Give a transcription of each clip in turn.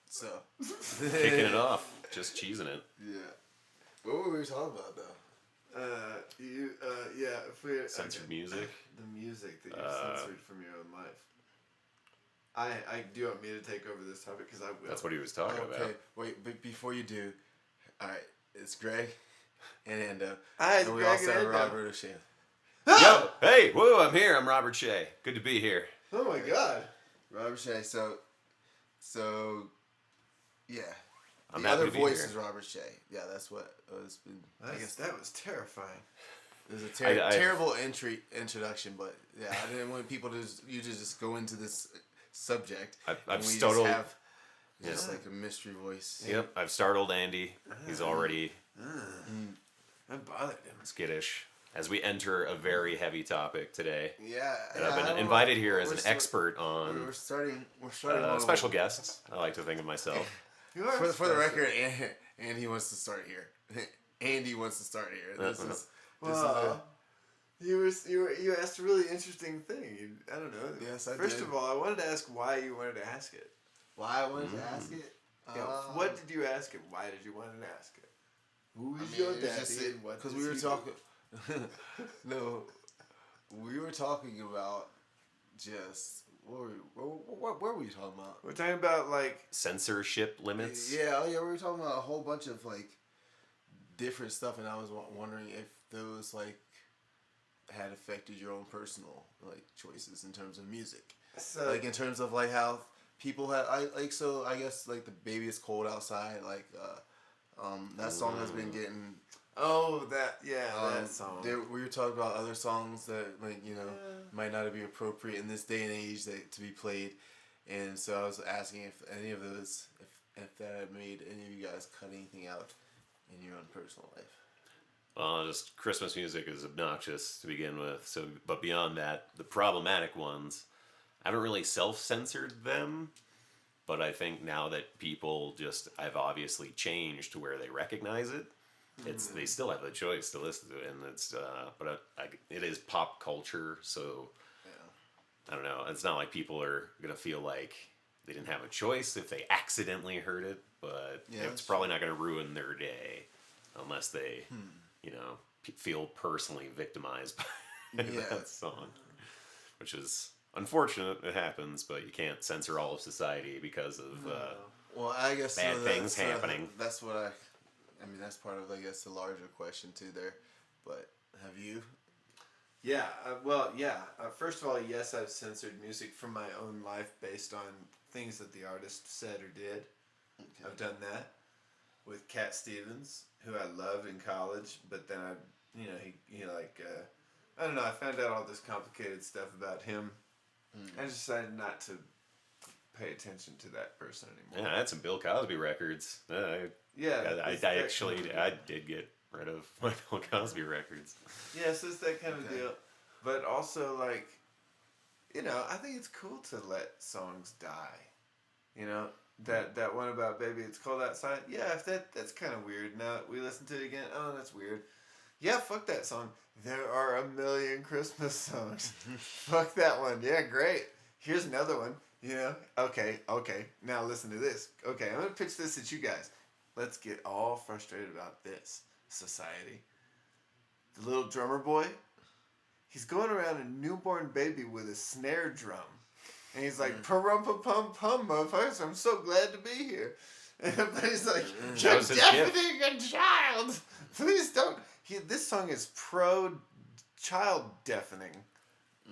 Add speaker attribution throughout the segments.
Speaker 1: So
Speaker 2: Kicking it off, just cheesing it.
Speaker 1: Yeah. What were we talking about though?
Speaker 3: If we
Speaker 2: Censored music.
Speaker 3: The music that you've censored from your own life. I do you want me to take over this topic because I will.
Speaker 2: That's what he was talking about.
Speaker 1: Okay, wait, but before you do, all right, it's Greg and Endo,
Speaker 3: Hi,
Speaker 1: and we
Speaker 3: Greg
Speaker 1: also
Speaker 3: and
Speaker 1: have
Speaker 3: Endo.
Speaker 1: Robert O'Shea.
Speaker 2: Yo, hey, whoa, I'm here. I'm Robert Shea. Good to be here.
Speaker 3: Oh my god.
Speaker 1: Robert Shea. So, yeah.
Speaker 2: I'm
Speaker 1: The
Speaker 2: happy
Speaker 1: other
Speaker 2: to be
Speaker 1: voice
Speaker 2: here.
Speaker 1: is Robert Shea. Yeah, that's what it's been. I guess
Speaker 3: That was terrifying.
Speaker 1: it was a
Speaker 2: terrible
Speaker 1: introduction, but yeah, I didn't want people to just go into this subject.
Speaker 2: I've
Speaker 1: and we
Speaker 2: startled.
Speaker 1: just have just like a mystery voice.
Speaker 2: Yep, I've startled Andy. He's already
Speaker 3: That bothered him.
Speaker 2: skittish as we enter a very heavy topic today.
Speaker 1: Yeah,
Speaker 2: And I've been invited here as an expert on
Speaker 1: We're starting. on
Speaker 2: special guests. I like to think of myself.
Speaker 3: You are
Speaker 1: For the
Speaker 3: special.
Speaker 1: record, Andy wants to start here. Andy wants to start here. This is
Speaker 3: Well, you asked a really interesting thing. I don't know.
Speaker 1: Yes, I
Speaker 3: First
Speaker 1: did.
Speaker 3: of all, I wanted to ask why you wanted to ask it.
Speaker 1: why I wanted to ask it.
Speaker 3: Yeah, what did you ask it? Why did you want to ask it? Who is
Speaker 1: I mean,
Speaker 3: your
Speaker 1: it was
Speaker 3: daddy
Speaker 1: just
Speaker 3: and what
Speaker 1: because
Speaker 3: does
Speaker 1: we were
Speaker 3: he do?
Speaker 1: talking. No, we were talking about just what were we talking about?
Speaker 3: We're talking about like
Speaker 2: Censorship limits.
Speaker 1: Yeah, we were talking about a whole bunch of like different stuff, and I was wondering if those like had affected your own personal like choices in terms of music, like in terms of like how people had I guess like the Baby It's Cold Outside, like that song has been getting.
Speaker 3: that song.
Speaker 1: We were talking about other songs that like might not be appropriate in this day and age to be played, and so I was asking if any of those, if that had made any of you guys cut anything out in your own personal life.
Speaker 2: Well, just Christmas music is obnoxious to begin with. So, but beyond that, the problematic ones, I haven't really self-censored them. But I think now that people I've obviously changed to where they recognize it. They still have the choice to listen to it, and it's it is pop culture, so I don't know. It's not like people are gonna feel like they didn't have a choice if they accidentally heard it, but it's probably not gonna ruin their day unless they, feel personally victimized by that song, which is unfortunate. It happens, but you can't censor all of society because of
Speaker 1: well, I guess
Speaker 2: bad things happening.
Speaker 1: That's what I mean, that's part of, I guess, the larger question, too, there. But have you?
Speaker 3: Yeah, first of all, yes, I've censored music from my own life based on things that the artist said or did. Okay. I've done that with Cat Stevens, who I loved in college, but then I don't know, I found out all this complicated stuff about him. I decided not to pay attention to that person anymore.
Speaker 2: Yeah, I had some Bill Cosby records. I did get rid of my Bill Cosby records.
Speaker 3: Yeah, so it's that kind of deal. But also, like, I think it's cool to let songs die. That one about Baby It's Cold Outside. Yeah, if that's kind of weird. Now we listen to it again. Oh, that's weird. Yeah, fuck that song. There are a million Christmas songs. Fuck that one. Yeah, great. Here's another one. Okay. Now listen to this. Okay, I'm gonna pitch this at you guys. Let's get all frustrated about this society. The little drummer boy, he's going around a newborn baby with a snare drum. And he's like, pum-pum-pum-pum, motherfuckers, I'm so glad to be here. And everybody's like, you're deafening a child. Please don't. This song is pro-child deafening.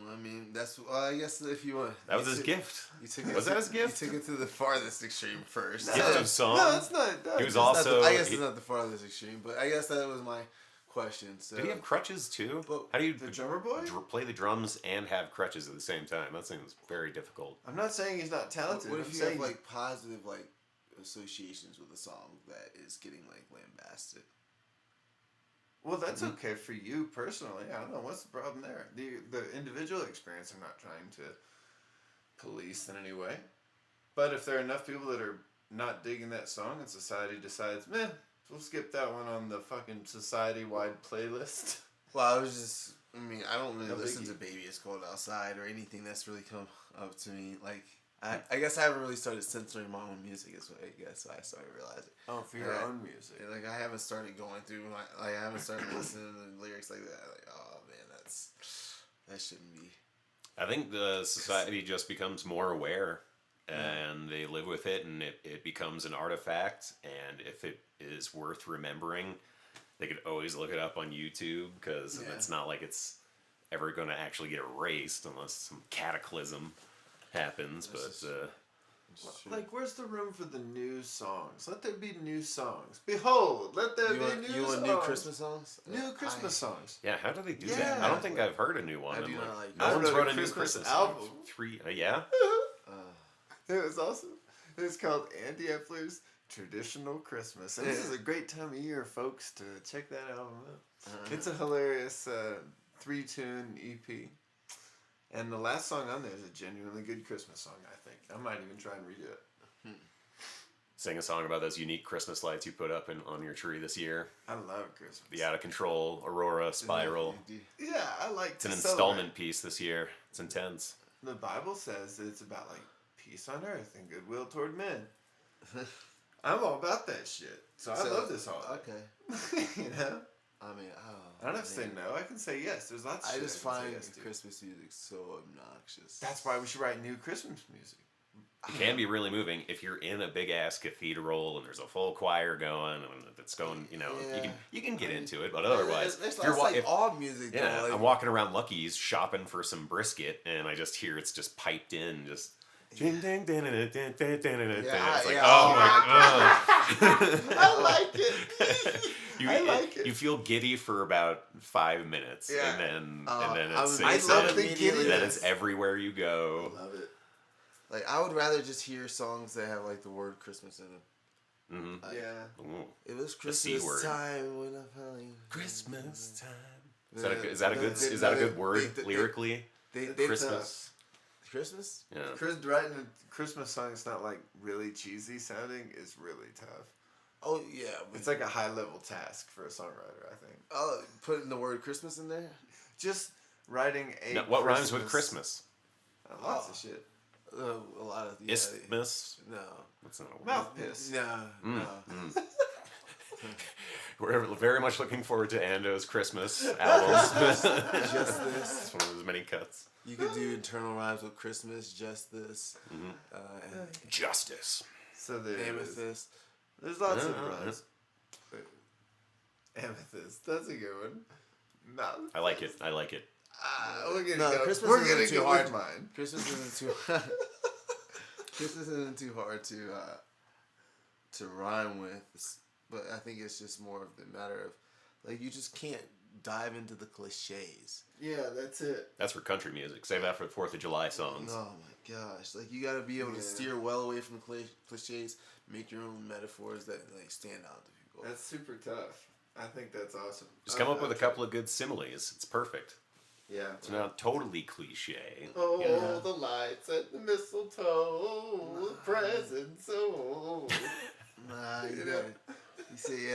Speaker 1: I mean, I guess if you want...
Speaker 2: That was his gift.
Speaker 1: Was that his gift? You took it to the farthest extreme first.
Speaker 2: Gift of song.
Speaker 3: No, it's not. No,
Speaker 2: he was also...
Speaker 1: I guess it's not the farthest extreme, but I guess that was my question. So.
Speaker 2: Did he have crutches too?
Speaker 1: But
Speaker 2: how do you...
Speaker 3: The drummer boy?
Speaker 2: Play the drums and have crutches at the same time? That seems very difficult.
Speaker 3: I'm not saying he's not talented.
Speaker 1: What if you have like positive like associations with a song that is getting like lambasted?
Speaker 3: Well, that's okay for you personally. I don't know. What's the problem there? The individual experience I'm not trying to police in any way. But if there are enough people that are not digging that song and society decides, man, we'll skip that one on the fucking society-wide playlist.
Speaker 1: Well, I don't really listen to Baby It's Cold Outside or anything that's really come up to me. Like, I guess I haven't really started censoring my own music. Is what I guess I started realizing.
Speaker 3: Oh, for your own music.
Speaker 1: Like I haven't started going through I haven't started listening to the lyrics like that. Like, oh man, that shouldn't be.
Speaker 2: I think the society just becomes more aware, and they live with it, and it becomes an artifact. And if it is worth remembering, they could always look it up on YouTube, because it's not like it's ever going to actually get erased unless some cataclysm happens.
Speaker 3: Like, where's the room for the new songs? Let there be new songs. Behold, let there be new songs. You want new
Speaker 1: Christmas songs?
Speaker 3: New Christmas songs.
Speaker 2: Yeah, how do they do that? I don't think I've heard a new one.
Speaker 1: I do not like
Speaker 2: no one's wrote a new Christmas album. Yeah?
Speaker 3: It was awesome. It's called Andy Epler's Traditional Christmas. And this is a great time of year, folks, to check that album out. It's a hilarious 3-tune EP. And the last song on there is a genuinely good Christmas song, I think. I might even try and redo it.
Speaker 2: Sing a song about those unique Christmas lights you put up on your tree this year.
Speaker 3: I love Christmas.
Speaker 2: The out of control Aurora spiral.
Speaker 3: Yeah, I like
Speaker 2: It's an installment piece this year. It's intense.
Speaker 3: The Bible says that it's about like peace on earth and goodwill toward men. I'm all about that shit. So I love this holiday.
Speaker 1: Okay.
Speaker 3: You know?
Speaker 1: I mean,
Speaker 3: I don't have to say no. I can say yes. There's lots of shit.
Speaker 1: I just find Christmas music so obnoxious.
Speaker 3: That's why we should write new Christmas music.
Speaker 2: It can be really moving if you're in a big ass cathedral and there's a full choir going and it's going. You can get into it, but otherwise,
Speaker 1: it's like all music.
Speaker 2: Yeah,
Speaker 1: though,
Speaker 2: I'm walking around Lucky's shopping for some brisket, and I just hear it's just piped in, just. Ding, ding, ding, ding, ding, ding, ding, ding. It's like, oh my god!
Speaker 3: I like it. I like it.
Speaker 2: You feel giddy for about 5 minutes, and then it's
Speaker 3: I love the giddiness.
Speaker 2: Then it's everywhere you go.
Speaker 3: I love it.
Speaker 1: Like I would rather just hear songs that have like the word Christmas in them.
Speaker 3: Mm-hmm.
Speaker 2: Ooh.
Speaker 1: It was Christmas time when I found you.
Speaker 2: Christmas time. Is that a good word lyrically? Christmas.
Speaker 1: Christmas?
Speaker 2: Yeah.
Speaker 3: Writing a Christmas song is not like really cheesy sounding. Is really tough.
Speaker 1: Oh yeah,
Speaker 3: it's like a high level task for a songwriter, I think.
Speaker 1: Oh, putting the word Christmas in there?
Speaker 3: Just writing a.
Speaker 2: Now, what rhymes with Christmas?
Speaker 3: Lots of shit.
Speaker 1: A lot of
Speaker 2: Isthmus.
Speaker 1: No,
Speaker 2: that's not a word.
Speaker 3: Mouth piss.
Speaker 1: No.
Speaker 2: We're very much looking forward to Ando's Christmas albums.
Speaker 1: Just this.
Speaker 2: It's one of his many cuts.
Speaker 1: You could do internal rhymes with Christmas, just this.
Speaker 2: Justice.
Speaker 3: So there's
Speaker 1: Amethyst.
Speaker 3: There's lots of rhymes. Amethyst. That's a good one. No.
Speaker 2: I like it.
Speaker 3: We're gonna go with mine.
Speaker 1: Christmas isn't too. Christmas isn't too hard to rhyme with, but I think it's just more of the matter of like you just can't dive into the cliches.
Speaker 3: Yeah, that's it.
Speaker 2: That's for country music. Save that for 4th of July songs.
Speaker 1: Oh my gosh! Like you got to be able to steer well away from cliches, make your own metaphors that like stand out to people.
Speaker 3: That's super tough. I think that's awesome.
Speaker 2: Just come up with a couple of good similes. It's perfect.
Speaker 3: Yeah.
Speaker 2: It's not totally cliche.
Speaker 3: Oh, the lights at the mistletoe, the presents, oh.
Speaker 1: You say,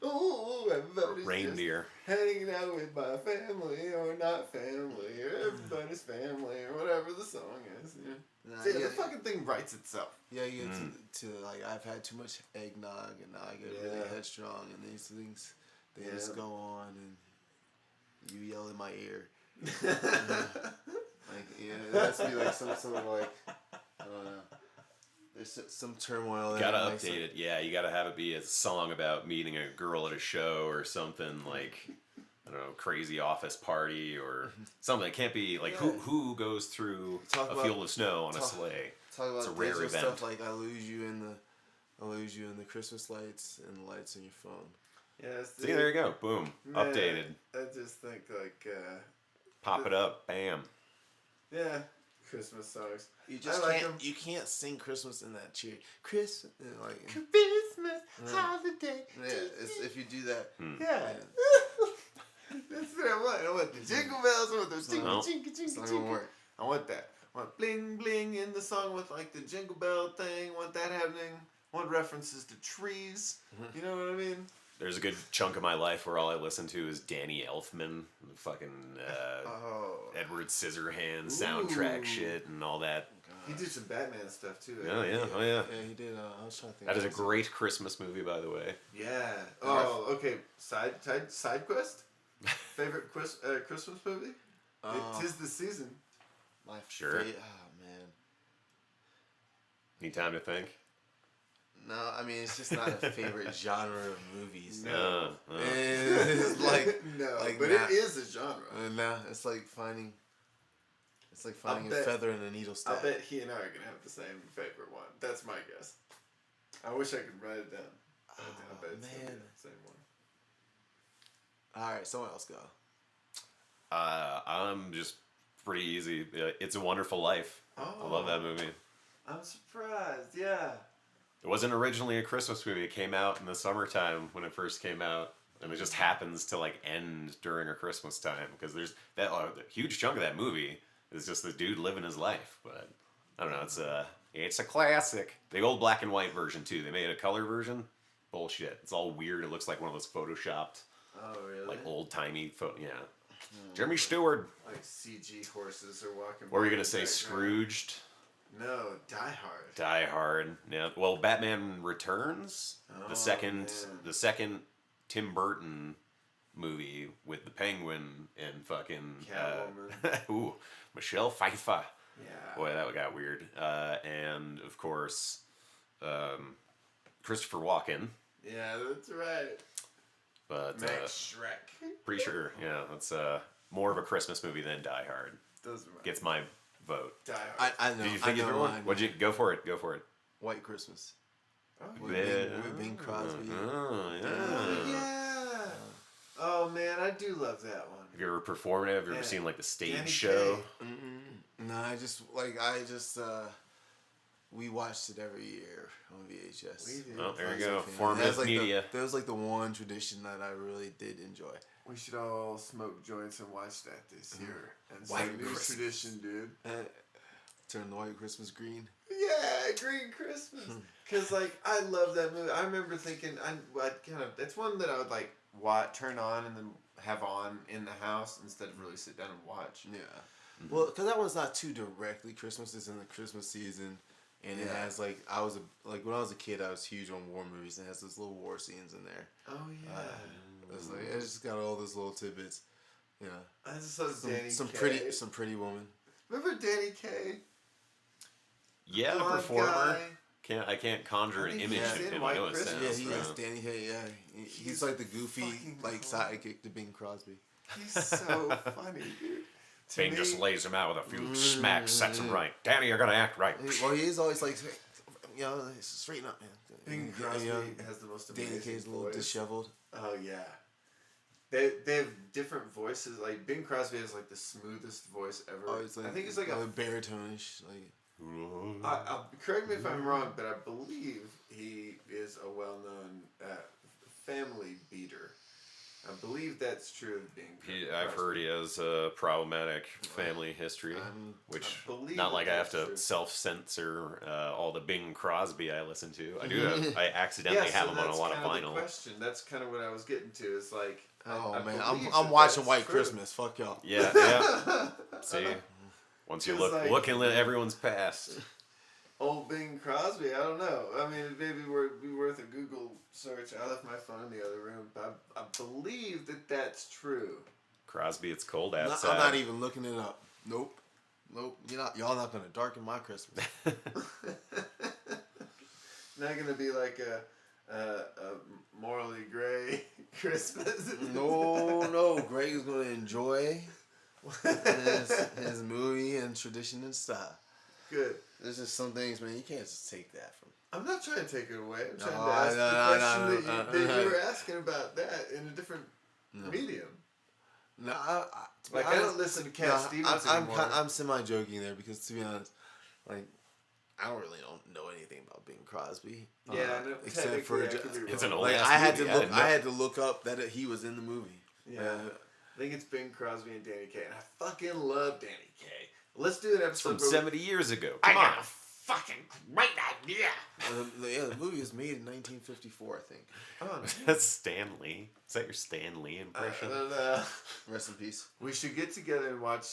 Speaker 3: oh, everybody's
Speaker 2: reindeer.
Speaker 3: Hanging out with my family or not family or everybody's family or whatever the song is. Yeah. The fucking thing writes itself.
Speaker 1: Yeah, you get to like, I've had too much eggnog and now I get really headstrong and these things, they just go on and you yell in my ear. Like, it has to be like some sort of like, I don't know. There's some turmoil there.
Speaker 2: Gotta update it. Yeah, you gotta have it be a song about meeting a girl at a show or something like, I don't know, crazy office party or something. It can't be like who goes through a field of snow on a sleigh.
Speaker 1: Talk about
Speaker 2: it's a rare event.
Speaker 1: Stuff like I lose you in the Christmas lights and the lights on your phone.
Speaker 3: Yeah.
Speaker 2: See, there you go. Boom. Man, updated.
Speaker 3: I just think like
Speaker 2: pop it up. Bam.
Speaker 3: Yeah. Christmas songs.
Speaker 1: You just you can't sing Christmas in that cheer. Christmas
Speaker 3: holiday.
Speaker 1: Yeah, if you do that.
Speaker 3: Yeah. That's what I want. I want the jingle bells. I want those jingle. I want that. I want bling bling in the song with like the jingle bell thing. I want that happening. I want references to trees. You know what I mean?
Speaker 2: there's a good chunk of my life where all I listen to is Danny Elfman, the fucking Edward Scissorhands soundtrack shit and all that.
Speaker 3: He did some Batman stuff too.
Speaker 2: Oh yeah.
Speaker 1: Yeah, he did. I was trying to think.
Speaker 2: That is a great Christmas movie, by the way.
Speaker 3: Yeah. Oh, okay. Side quest. Favorite Christmas movie? Tis the Season.
Speaker 1: My
Speaker 2: sure.
Speaker 1: Oh man.
Speaker 2: Need time to think?
Speaker 1: No, I mean it's just not a favorite genre of movies.
Speaker 2: No.
Speaker 1: It's like
Speaker 3: no,
Speaker 1: like
Speaker 3: but
Speaker 1: not,
Speaker 3: it is a genre.
Speaker 1: No, it's like finding. It's like finding a feather in a needle stack.
Speaker 3: I bet he and I are gonna have the same favorite one. That's my guess. I wish I could write it down. I bet it's gonna be the same one.
Speaker 1: All right, someone else go.
Speaker 2: I'm just pretty easy. It's a Wonderful Life.
Speaker 3: Oh,
Speaker 2: I love that movie.
Speaker 3: I'm surprised. Yeah.
Speaker 2: It wasn't originally a Christmas movie. It came out in the summertime when it first came out, and it just happens to like end during a Christmas time because there's that a huge chunk of that movie is just the dude living his life. But I don't know. It's a classic. The old black and white version too. They made a color version. Bullshit. It's all weird. It looks like one of those photoshopped.
Speaker 3: Oh really?
Speaker 2: Like old timey photo. Yeah. Jimmy Stewart.
Speaker 3: Like CG horses are walking.
Speaker 2: What were you gonna say? Scrooged.
Speaker 3: No, Die Hard.
Speaker 2: Die Hard. Yeah. Well, Batman Returns, the second Tim Burton movie with the Penguin and fucking
Speaker 3: Catwoman.
Speaker 2: Ooh, Michelle Pfeiffer.
Speaker 3: Yeah.
Speaker 2: Boy, that got weird. And of course, Christopher Walken.
Speaker 3: Yeah, that's right.
Speaker 2: But
Speaker 3: Max Shrek.
Speaker 2: Pretty sure, yeah, that's more of a Christmas movie than Die Hard.
Speaker 3: Those are
Speaker 2: Gets my vote.
Speaker 3: Die Hard.
Speaker 1: I know.
Speaker 2: Did you think of one? What'd you go for it? Go for it.
Speaker 1: White Christmas.
Speaker 3: Oh,
Speaker 1: With Bing Crosby.
Speaker 2: Oh, yeah.
Speaker 3: Oh, yeah. Oh man, I do love that one.
Speaker 2: Have you ever performed it? Have you ever seen like the stage
Speaker 3: Danny
Speaker 2: show?
Speaker 3: Kaye.
Speaker 1: No, we watched it every year on VHS.
Speaker 3: We did.
Speaker 2: Oh, there you
Speaker 1: As a
Speaker 2: go.
Speaker 1: family.
Speaker 2: Formative
Speaker 1: That was
Speaker 2: media.
Speaker 1: that was like the one tradition that I really did enjoy.
Speaker 3: We should all smoke joints and watch that this year. And
Speaker 1: White
Speaker 3: some new
Speaker 1: Christmas.
Speaker 3: tradition, dude.
Speaker 1: Turn the White Christmas green.
Speaker 3: Yeah, Green Christmas. Cause like I love that movie. I remember thinking that's one that I would like turn on and then have on in the house instead of really sit down and watch.
Speaker 1: Yeah. Well, because that one's not too directly Christmas. It's in the Christmas season, and it has like when I was a kid, I was huge on war movies, and it has those little war scenes in there.
Speaker 3: Oh yeah.
Speaker 1: It's like it's just got all those little tidbits. Yeah.
Speaker 3: I just saw Danny Kaye.
Speaker 1: some pretty woman.
Speaker 3: Remember Danny Kaye?
Speaker 2: Yeah,
Speaker 3: Blonde
Speaker 2: performer.
Speaker 3: guy.
Speaker 2: I can't conjure an
Speaker 3: think
Speaker 2: image
Speaker 3: he's
Speaker 2: of
Speaker 3: in
Speaker 2: him.
Speaker 3: White
Speaker 2: I know it
Speaker 3: Christmas.
Speaker 2: sounds.
Speaker 1: Yeah, he is Danny Kaye. Yeah, he's like the goofy
Speaker 3: fucking
Speaker 1: sidekick to Bing Crosby.
Speaker 3: He's so funny, dude.
Speaker 2: Bing just lays him out with a few smacks, sets him right. Danny, you're gonna act right.
Speaker 1: Well, he is always like, straighten up, man.
Speaker 3: Bing Crosby has the most amazing
Speaker 1: Danny Kaye's a little
Speaker 3: voice.
Speaker 1: disheveled.
Speaker 3: Oh yeah. They have different voices. Like Bing Crosby has like the smoothest voice ever.
Speaker 1: Oh, it's like,
Speaker 3: I think it's like a
Speaker 1: baritone-ish. Like,
Speaker 3: correct me if I'm wrong, but I believe he is a well-known family beater. I believe that's true of Bing Crosby.
Speaker 2: I've heard he has a problematic family history, which
Speaker 3: I believe
Speaker 2: not like I have
Speaker 3: that's
Speaker 2: to
Speaker 3: true.
Speaker 2: self-censor all the Bing Crosby I listen to. I do have. I accidentally
Speaker 3: Yeah,
Speaker 2: have
Speaker 3: so
Speaker 2: him on a
Speaker 3: that's
Speaker 2: lot of
Speaker 3: kind the
Speaker 2: vinyl.
Speaker 3: question. That's kind of what I was getting to. It's like,
Speaker 1: oh
Speaker 3: I
Speaker 1: man,
Speaker 3: believe
Speaker 1: I'm
Speaker 3: that
Speaker 1: watching
Speaker 3: that's
Speaker 1: White
Speaker 3: true.
Speaker 1: Christmas. Fuck y'all.
Speaker 2: Yeah, yeah. See, once you
Speaker 3: It's like-
Speaker 2: look in everyone's past.
Speaker 3: Old Bing Crosby, I don't know. I mean, maybe it'd be worth a Google search. I left my phone in the other room, but I believe that that's true.
Speaker 2: Crosby, it's cold
Speaker 1: I'm
Speaker 2: outside.
Speaker 1: not even looking it up. Nope. Y'all not gonna darken my Christmas.
Speaker 3: Not gonna be like a morally gray Christmas.
Speaker 1: No. Greg is gonna enjoy his movie and tradition and style.
Speaker 3: Good.
Speaker 1: There's just some things, man, you can't just take that from.
Speaker 3: I'm not trying to take it away. I'm trying
Speaker 1: No,
Speaker 3: to ask the question
Speaker 1: no,
Speaker 3: that you were asking about that in a different medium.
Speaker 1: No,
Speaker 3: I don't listen to Cat Stevens anymore.
Speaker 1: I'm semi-joking there because, to be honest, like, I don't know anything about Bing Crosby.
Speaker 3: Yeah, I know.
Speaker 1: Except for
Speaker 2: It's an old
Speaker 1: like,
Speaker 2: ass
Speaker 1: I had
Speaker 2: movie.
Speaker 1: to look. I had to look up that he was in the movie.
Speaker 3: Yeah. I think it's Bing Crosby and Danny Kaye, and I fucking love Danny Kaye. Let's do an
Speaker 2: It's from
Speaker 3: episode
Speaker 2: 70 years ago.
Speaker 3: I
Speaker 2: Come on.
Speaker 3: got a fucking great idea.
Speaker 1: The movie was made in 1954, I think.
Speaker 3: Oh,
Speaker 2: That's Stan Lee. Is that your Stan Lee impression?
Speaker 1: Rest in peace.
Speaker 3: We should get together and watch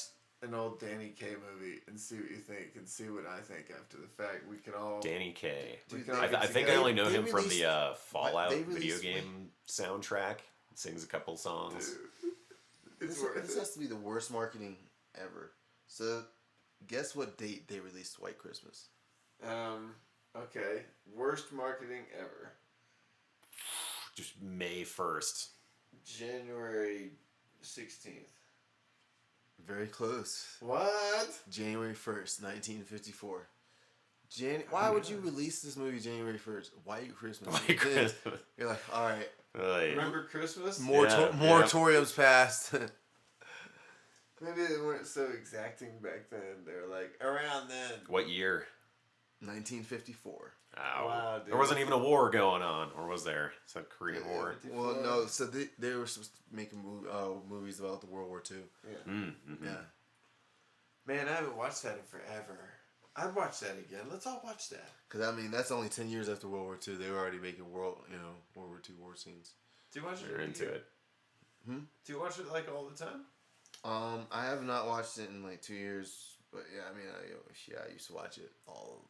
Speaker 3: an old Danny Kaye movie and see what you think and see what I think after the fact. We can all...
Speaker 2: Danny Kaye.
Speaker 3: Dude,
Speaker 2: I think I only know him from
Speaker 1: released-
Speaker 2: the Fallout
Speaker 1: they
Speaker 2: video
Speaker 1: released-
Speaker 2: game soundtrack. Sings a couple songs.
Speaker 3: Dude,
Speaker 1: This has to be the worst marketing ever. So, guess what date they released White Christmas?
Speaker 3: Okay. Worst marketing ever.
Speaker 2: Just May 1st.
Speaker 3: January 16th.
Speaker 1: Very close.
Speaker 3: What?
Speaker 1: January 1st, 1954. Why would you release this movie January 1st? White Christmas.
Speaker 2: White Christmas.
Speaker 1: You're like, all right.
Speaker 3: Remember Christmas?
Speaker 1: Moratorium's passed.
Speaker 3: Maybe they weren't so exacting back then. They were like, around then.
Speaker 2: What year?
Speaker 1: 1954.
Speaker 2: Ow.
Speaker 3: Wow, dude.
Speaker 2: There wasn't even a war going on, or was there? It's a Korean War.
Speaker 1: Well, no. So they were supposed to make movies about the World War II.
Speaker 3: Yeah.
Speaker 2: Mm-hmm.
Speaker 1: Yeah.
Speaker 3: Man, I haven't watched that in forever. I'd watch that again. Let's all watch that.
Speaker 1: Because, I mean, that's only 10 years after World War II. They were already making World War II war scenes.
Speaker 3: Do you watch it?
Speaker 2: You're into it.
Speaker 3: Do you watch it like all the time?
Speaker 1: I have not watched it in like 2 years. But, yeah, I mean, I used to watch it all.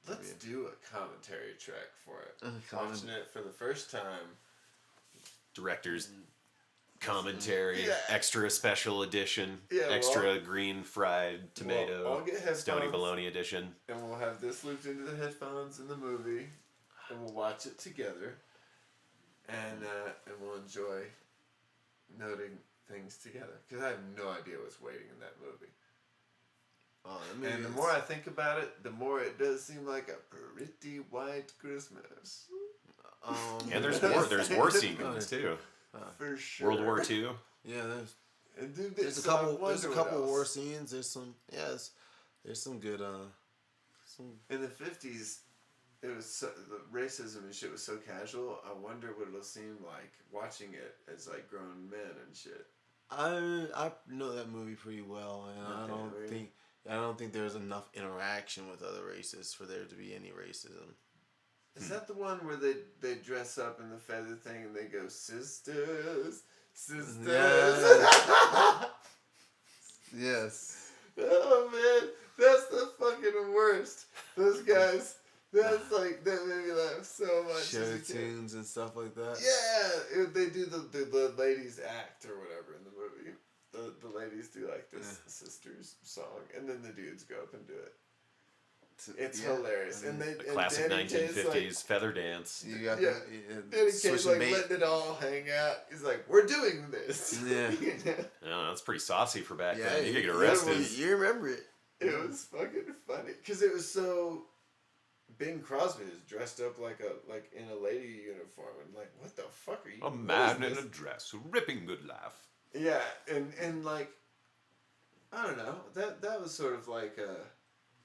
Speaker 3: Let's do a commentary track for it. Watching it for the first time.
Speaker 2: Director's commentary,
Speaker 3: Yeah.
Speaker 2: extra special edition,
Speaker 3: Yeah,
Speaker 2: extra green fried tomato,
Speaker 3: I'll get headphones,
Speaker 2: stony bologna edition.
Speaker 3: and we'll have this looped into the headphones in the movie, and we'll watch it together, and we'll enjoy noting things together. Because I have no idea what's waiting in that movie. And the more I think about it, the more it does seem like a pretty white Christmas.
Speaker 2: And there's war scenes too.
Speaker 3: For sure.
Speaker 2: World War II.
Speaker 1: Yeah,
Speaker 3: And dude,
Speaker 1: there's a couple war scenes. There's some good
Speaker 3: In the 50s, it was the racism and shit was so casual. I wonder what it'll seem like watching it as like grown men and shit.
Speaker 1: I know that movie pretty well, and
Speaker 3: Okay,
Speaker 1: I don't think there's enough interaction with other races for there to be any racism.
Speaker 3: Is that the one where they dress up in the feather thing and they go, sisters?
Speaker 1: Yes.
Speaker 3: Oh man, that's the fucking worst. Those guys, that made me laugh so much.
Speaker 1: Show tunes and stuff like that.
Speaker 3: Yeah, they do the ladies act or whatever in the movie. The ladies do like this sisters song, and then the dudes go up and do it. It's hilarious, and
Speaker 2: The classic 1950s feather dance.
Speaker 1: You got
Speaker 3: Danny Kaye's like letting it all hang out. He's like, "We're doing this."
Speaker 1: Yeah.
Speaker 2: Oh, that's pretty saucy for back
Speaker 1: Yeah,
Speaker 2: then. You could get arrested.
Speaker 1: You remember it.
Speaker 3: It was fucking funny because it was so. Bing Crosby is dressed up like in a lady uniform, and like, what the fuck are you?
Speaker 2: A man in a dress, ripping good laugh.
Speaker 3: Yeah, and like, I don't know. That was sort of like a.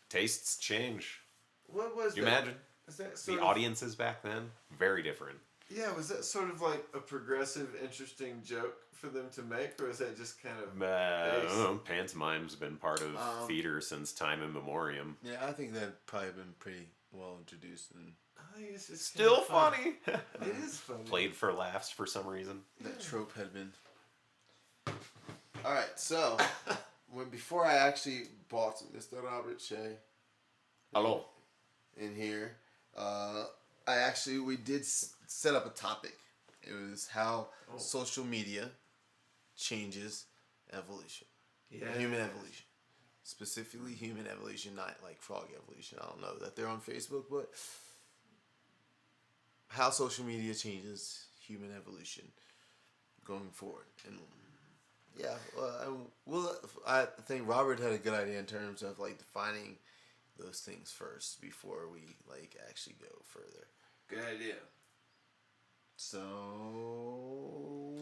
Speaker 2: Tastes change.
Speaker 3: What was
Speaker 2: you
Speaker 3: that?
Speaker 2: imagine?
Speaker 3: Is that
Speaker 2: The
Speaker 3: sort of,
Speaker 2: audiences back then, very different.
Speaker 3: Yeah, was that sort of like a progressive, interesting joke for them to make, or is that just kind of?
Speaker 2: I don't know. Pantomime's been part of theater since time immemorial.
Speaker 1: Yeah, I think that probably been pretty well introduced and.
Speaker 3: I think it's just
Speaker 2: Still
Speaker 3: kinda fun.
Speaker 2: funny.
Speaker 3: It is funny.
Speaker 2: Played for laughs for some reason.
Speaker 1: That trope had been. All right, so before I actually bought Mr. Robert Shea.
Speaker 2: Hello.
Speaker 1: In here, we did set up a topic. It was how social media changes evolution.
Speaker 3: Yeah.
Speaker 1: Human evolution. Specifically human evolution, not like frog evolution. I don't know that they're on Facebook, but how social media changes human evolution going forward. And yeah, I think Robert had a good idea in terms of like defining those things first before we like actually go further.
Speaker 3: Good idea.
Speaker 1: So,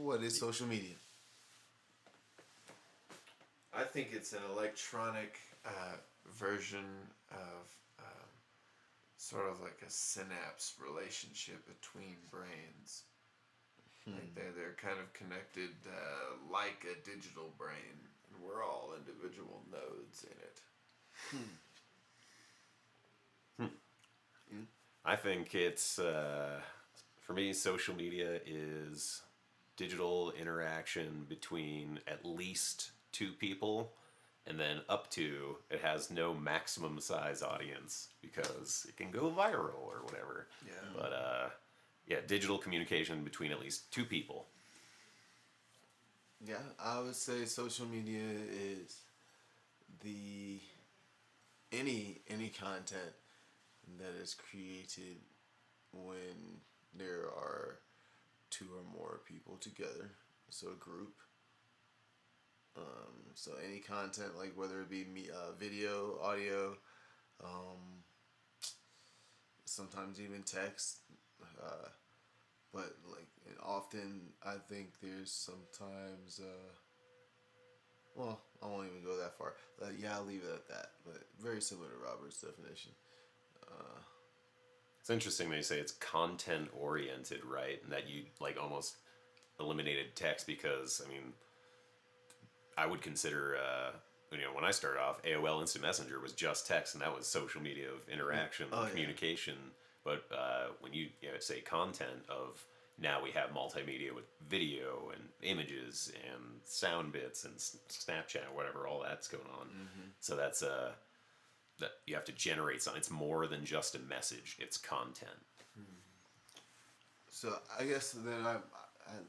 Speaker 1: what is social media?
Speaker 3: I think it's an electronic version of sort of like a synapse relationship between brains. Like they're kind of connected like a digital brain, and we're all individual nodes in it.
Speaker 2: I think it's for me. Social media is digital interaction between at least two people, and then up to it has no maximum size audience because it can go viral or whatever.
Speaker 3: Yeah.
Speaker 2: But yeah, digital communication between at least two people.
Speaker 1: Yeah, I would say social media is the any content that is created when there are two or more people together, so a group. So any content, like whether it be video, audio, um, sometimes even text, uh, but like and often I think there's sometimes well, I won't even go that far. Yeah, I'll leave it at that. But very similar to Robert's definition. Uh,
Speaker 2: It's interesting that you say it's content oriented, right? And that you like almost eliminated text because I mean, I would consider when I started off, AOL Instant Messenger was just text, and that was social media of interaction,
Speaker 1: Oh,
Speaker 2: communication. But when you say content of now we have multimedia with video and images and sound bits and Snapchat, whatever, all that's going on. So that's that you have to generate something. It's more than just a message; it's content.
Speaker 1: so I guess then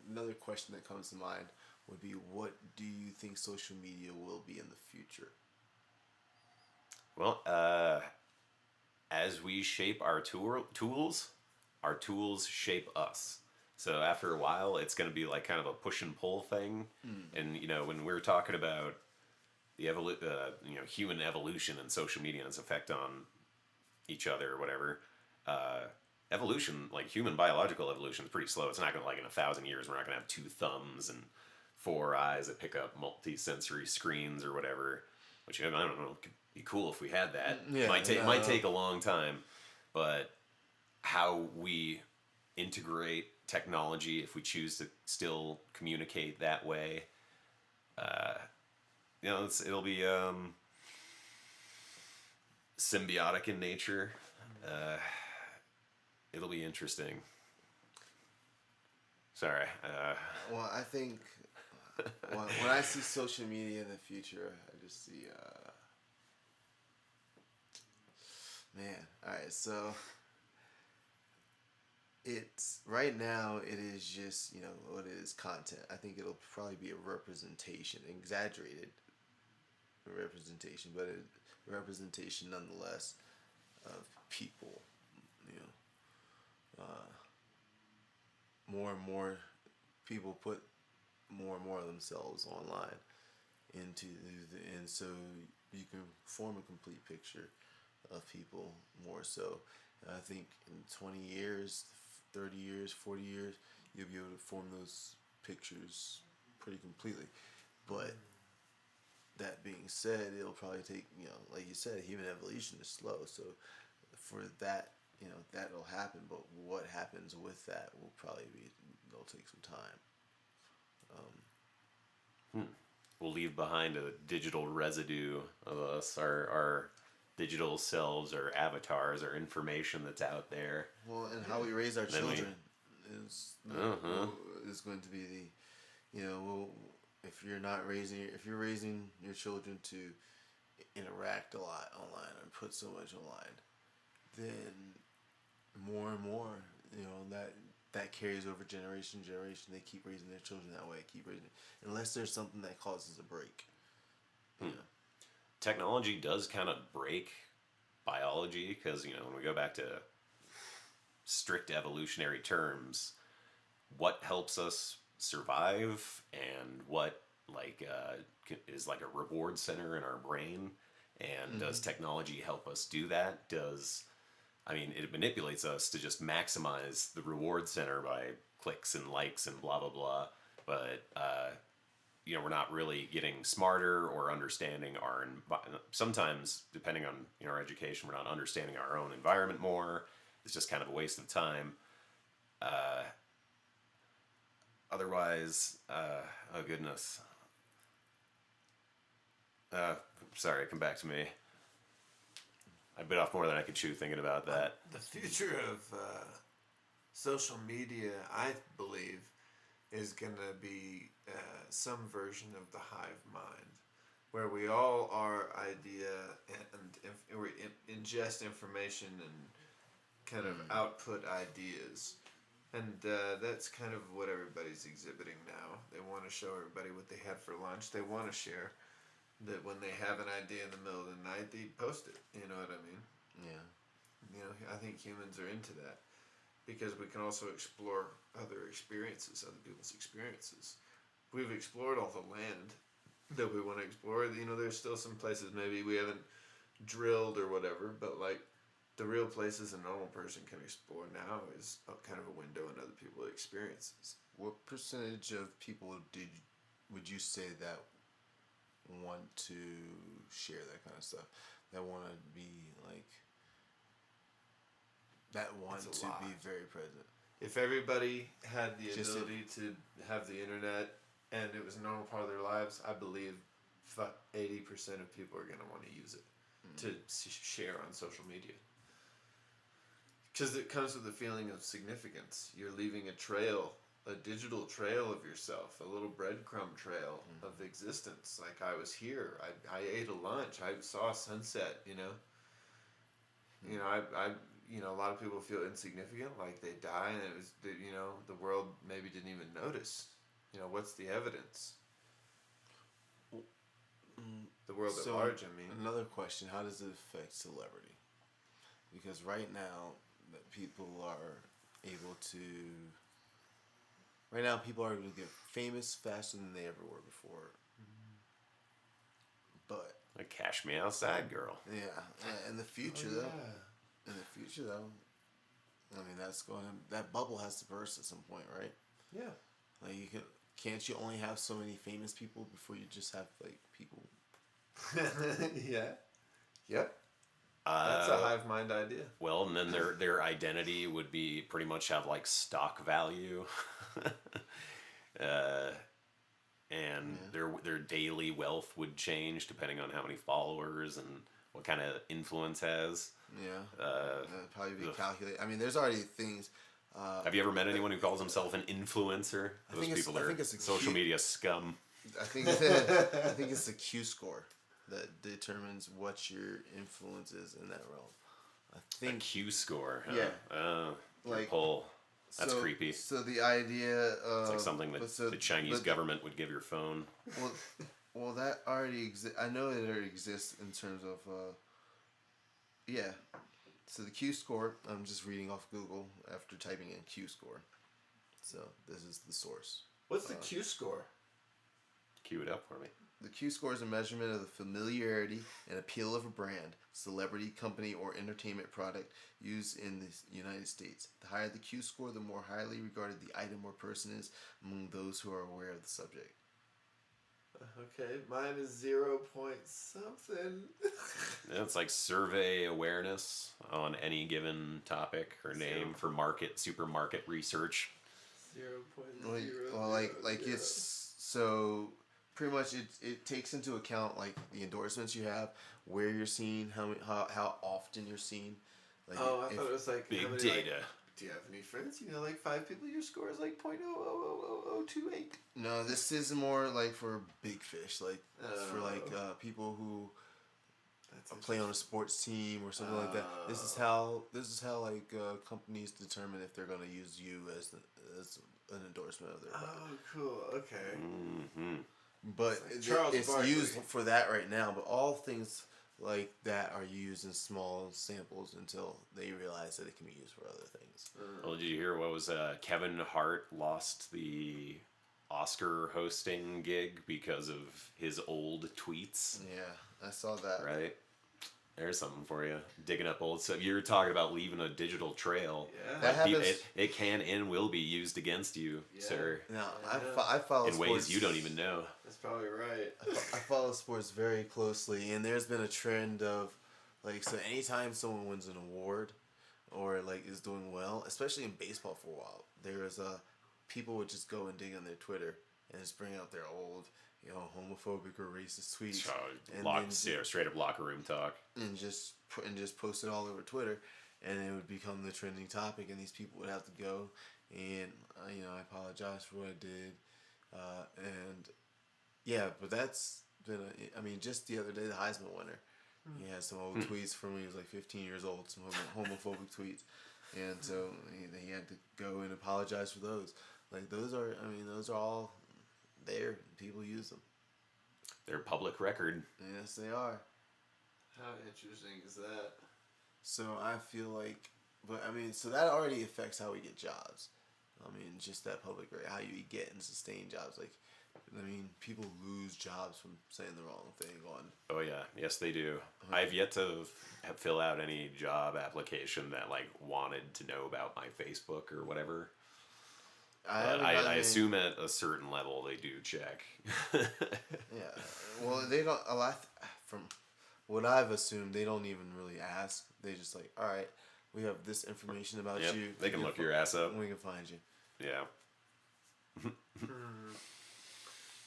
Speaker 1: another question that comes to mind would be, what do you think social media will be in the future?
Speaker 2: Well, as we shape our tools, our tools shape us. So after a while, it's going to be like kind of a push and pull thing. And when we're talking about the human evolution and social media and its effect on each other or whatever, evolution, like human biological evolution, is pretty slow. It's not going to, like, in 1,000 years, we're not going to have two thumbs and four eyes that pick up multi-sensory screens or whatever. Which, I don't know, could be cool if we had that.
Speaker 1: Yeah,
Speaker 2: might take a long time, but how we integrate technology, if we choose to still communicate that way, it'll be symbiotic in nature. It'll be interesting. Sorry.
Speaker 1: Well, I think when I see social media in the future, I just see, man. All right, so it's right now. It is just what it is, content. I think it'll probably be a representation, exaggerated representation, but a representation nonetheless of people. You more and more people put more and more of themselves online and so you can form a complete picture of people more so. And I think in 20 years, 30 years, 40 years, you'll be able to form those pictures pretty completely. But that being said, it'll probably take, like you said, human evolution is slow. So for that, that'll happen. But what happens with that will probably it'll take some time.
Speaker 2: We'll leave behind a digital residue of us, our digital selves, our avatars, our information that's out there.
Speaker 1: Well, and how we raise our
Speaker 2: Then
Speaker 1: children is going to be if you're raising your children to interact a lot online and put so much online, then more and more, that carries over generation to generation. They keep raising their children that way. Keep raising, unless there's something that causes a break.
Speaker 2: Technology does kind of break biology because when we go back to strict evolutionary terms, what helps us survive and what is like a reward center in our brain, and does technology help us do that? It manipulates us to just maximize the reward center by clicks and likes and blah blah blah, but we're not really getting smarter or understanding sometimes, depending on our education, we're not understanding our own environment more. It's just kind of a waste of time. Otherwise, oh goodness. Sorry, come back to me. I bit off more than I could chew thinking about that.
Speaker 3: The future of social media, I believe, is going to be some version of the hive mind, where we all are idea and we ingest information and kind of output ideas. And that's kind of what everybody's exhibiting now. They want to show everybody what they had for lunch. They want to share that when they have an idea in the middle of the night, they post it. You know what I mean?
Speaker 1: Yeah.
Speaker 3: You know, I think humans are into that because we can also explore other experiences, other people's experiences. We've explored all the land that we want to explore. You know, there's still some places maybe we haven't drilled or whatever, but like the real places a normal person can explore now is kind of a window in other people's experiences.
Speaker 1: What percentage of people would you say that want to share that kind of stuff? That want to be like, that want to be very present?
Speaker 3: If everybody had the ability to have the internet and it was a normal part of their lives, I believe 80% of people are going to want to use it to share on social media. Because it comes with a feeling of significance. You're leaving a trail, a digital trail of yourself, a little breadcrumb trail of existence. Like, I was here. I ate a lunch. I saw a sunset, you know. You know, you know, a lot of people feel insignificant, like they die, and it was, you know, the world maybe didn't even notice. You know, what's the evidence? The world at large, I mean.
Speaker 1: Another question, how does it affect celebrity? Because right now, that people are able to get famous faster than they ever were before. But
Speaker 2: Like Cash Me Outside Girl.
Speaker 1: yeah, in the future though, I mean, that bubble has to burst at some point, right?
Speaker 3: Yeah.
Speaker 1: Like, can't you only have so many famous people before you just have like people?
Speaker 3: Yeah. Yep. That's a hive mind idea.
Speaker 2: Well, and then their identity would be pretty much have like stock value, and their daily wealth would change depending on how many followers and what kind of influence has.
Speaker 1: Yeah, probably be calculated. I mean, there's already things.
Speaker 2: Have you ever met anyone who calls himself an influencer? Those people are social media scum.
Speaker 1: I think it's the Q score that determines what your influence is in that realm. I think
Speaker 2: a Q score. Huh?
Speaker 1: Yeah.
Speaker 2: Like poll. That's creepy.
Speaker 1: So the idea of
Speaker 2: it's like something that the Chinese government would give your phone.
Speaker 1: Well, that already exists. I know it already exists in terms of yeah. So the Q score, I'm just reading off Google after typing in Q score. So this is the source.
Speaker 3: What's the Q score?
Speaker 2: Cue it up for me.
Speaker 1: The Q score is a measurement of the familiarity and appeal of a brand, celebrity, company, or entertainment product used in the United States. The higher the Q score, the more highly regarded the item or person is among those who are aware of the subject.
Speaker 3: Okay, mine is 0 point something.
Speaker 2: Yeah, it's like survey awareness on any given topic or name for supermarket research.
Speaker 3: 0.0.
Speaker 1: Well, like it's so pretty much it takes into account like the endorsements you have, where you're seen, how often you're seen. Like,
Speaker 3: I thought it was like
Speaker 2: big
Speaker 3: many,
Speaker 2: data.
Speaker 3: Like, do you have any friends? You know, like 5 people. Your score is like 0.00028.
Speaker 1: No, this is more like for big fish, like for like people who play on a sports team or something like that. This is how like companies determine if they're gonna use you as an endorsement of their product.
Speaker 3: Oh, cool. Okay.
Speaker 2: Mm-hmm.
Speaker 1: But it's used for that right now. But all things like that are used in small samples until they realize that it can be used for other things.
Speaker 2: Well, did you hear what was Kevin Hart lost the Oscar hosting gig because of his old tweets?
Speaker 1: Yeah, I saw that.
Speaker 2: Right? There's something for you. Digging up old stuff. You're talking about leaving a digital trail.
Speaker 3: Yeah.
Speaker 1: That happens.
Speaker 2: It can and will be used against you, sir.
Speaker 1: No, I follow
Speaker 2: in
Speaker 1: sports
Speaker 2: ways you don't even know.
Speaker 3: That's probably right.
Speaker 1: I follow sports very closely, and there's been a trend of, like, so anytime someone wins an award or like is doing well, especially in baseball for a while, there is people would just go and dig on their Twitter and just bring out their old, homophobic or racist tweets,
Speaker 2: straight up locker room talk,
Speaker 1: and just post it all over Twitter, and it would become the trending topic, and these people would have to go, and I apologize for what I did, and yeah, but that's been just the other day the Heisman winner, he had some old tweets from when he was like 15 years old, some homophobic tweets, and so he had to go and apologize for those. Like those are all there. People use them.
Speaker 2: They're public record.
Speaker 1: Yes, they are.
Speaker 3: How interesting is that?
Speaker 1: So I feel like, so that already affects how we get jobs. Just that public record, how you get and sustain jobs. Like, people lose jobs from saying the wrong thing on.
Speaker 2: Oh yeah, yes they do. I've yet to fill out any job application that wanted to know about my Facebook or whatever. I assume at a certain level they do check.
Speaker 1: Yeah, well they don't. A lot from what I've assumed, they don't even really ask. They just all right, we have this information about you.
Speaker 2: They can look your ass up.
Speaker 1: We can find you.
Speaker 2: Yeah.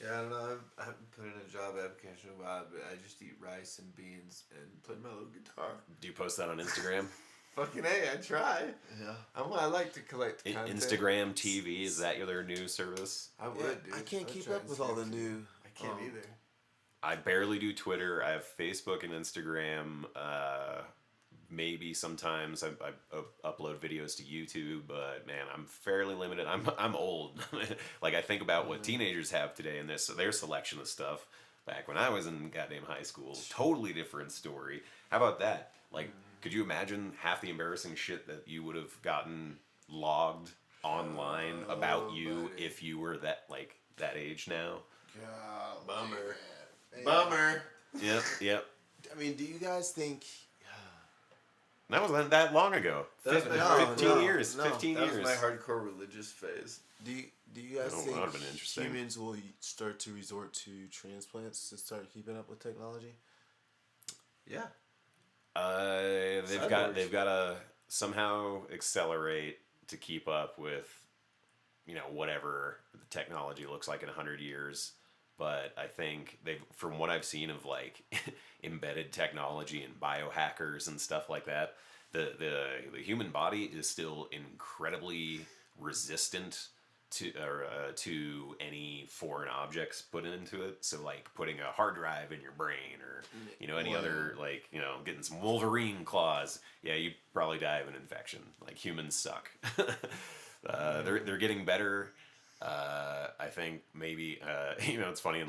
Speaker 3: Yeah, I don't know. I haven't put in a job application in a while, but I just eat rice and beans and play my little guitar.
Speaker 2: Do you post that on Instagram?
Speaker 3: Fucking A, I try.
Speaker 1: Yeah.
Speaker 3: I like to collect content.
Speaker 2: Instagram TV, is that their new service?
Speaker 3: I would, dude.
Speaker 1: I can't keep up with all the new...
Speaker 3: I can't either.
Speaker 2: I barely do Twitter. I have Facebook and Instagram. Maybe sometimes I upload videos to YouTube, but man, I'm fairly limited. I'm old. I think about what teenagers have today and their selection of stuff. Back when I was in goddamn high school, totally different story. How about that? Could you imagine half the embarrassing shit that you would have gotten logged online about you if you were that age now?
Speaker 1: God,
Speaker 3: bummer.
Speaker 1: Man.
Speaker 3: Bummer.
Speaker 2: Yep.
Speaker 1: Do you guys think...
Speaker 2: That wasn't that long ago. 15 years.
Speaker 3: That was my hardcore religious phase.
Speaker 1: Do you guys think humans will start to resort to transplants to start keeping up with technology?
Speaker 3: Yeah.
Speaker 2: They've got to somehow accelerate to keep up with, whatever the technology looks like in 100 years. But I think from what I've seen of embedded technology and biohackers and stuff like that, the human body is still incredibly resistant to any foreign objects put into it. So putting a hard drive in your brain or any other getting some Wolverine claws, yeah, you'd probably die of an infection. Humans suck. They're getting better. I think maybe it's funny in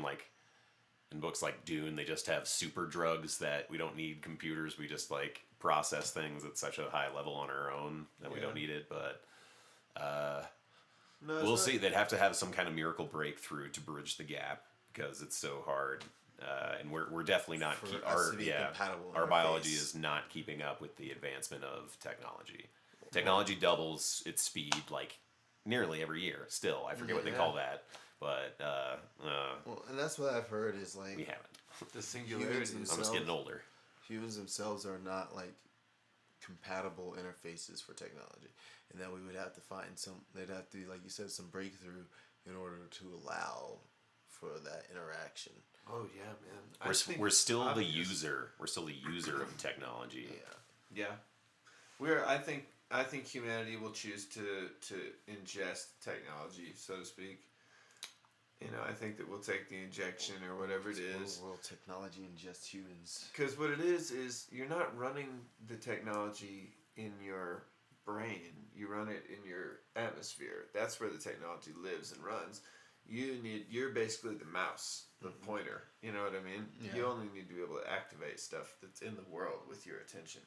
Speaker 2: books like Dune, they just have super drugs that we don't need computers. We just process things at such a high level on our own that we don't need it. But we'll see. They'd have to have some kind of miracle breakthrough to bridge the gap because it's so hard. And we're definitely not our biology is not keeping up with the advancement of technology. Technology doubles its speed nearly every year. Still, I forget what they call that, but
Speaker 1: and that's what I've heard is
Speaker 2: we haven't.
Speaker 3: The singularity.
Speaker 2: I'm just getting older.
Speaker 1: Humans themselves are not compatible interfaces for technology, and that we would have to find they'd have to, like you said, some breakthrough in order to allow for that interaction.
Speaker 3: Oh yeah, man.
Speaker 2: We're still the user. We're still the user of technology.
Speaker 3: Yeah. I think humanity will choose to ingest technology, so to speak. I think that we'll take the injection or whatever it is.
Speaker 1: World technology ingests humans.
Speaker 3: Because what it is you're not running the technology in your brain. You run it in your atmosphere. That's where the technology lives and runs. You're basically the mouse, the pointer. You know what I mean? Yeah. You only need to be able to activate stuff that's in the world with your attention.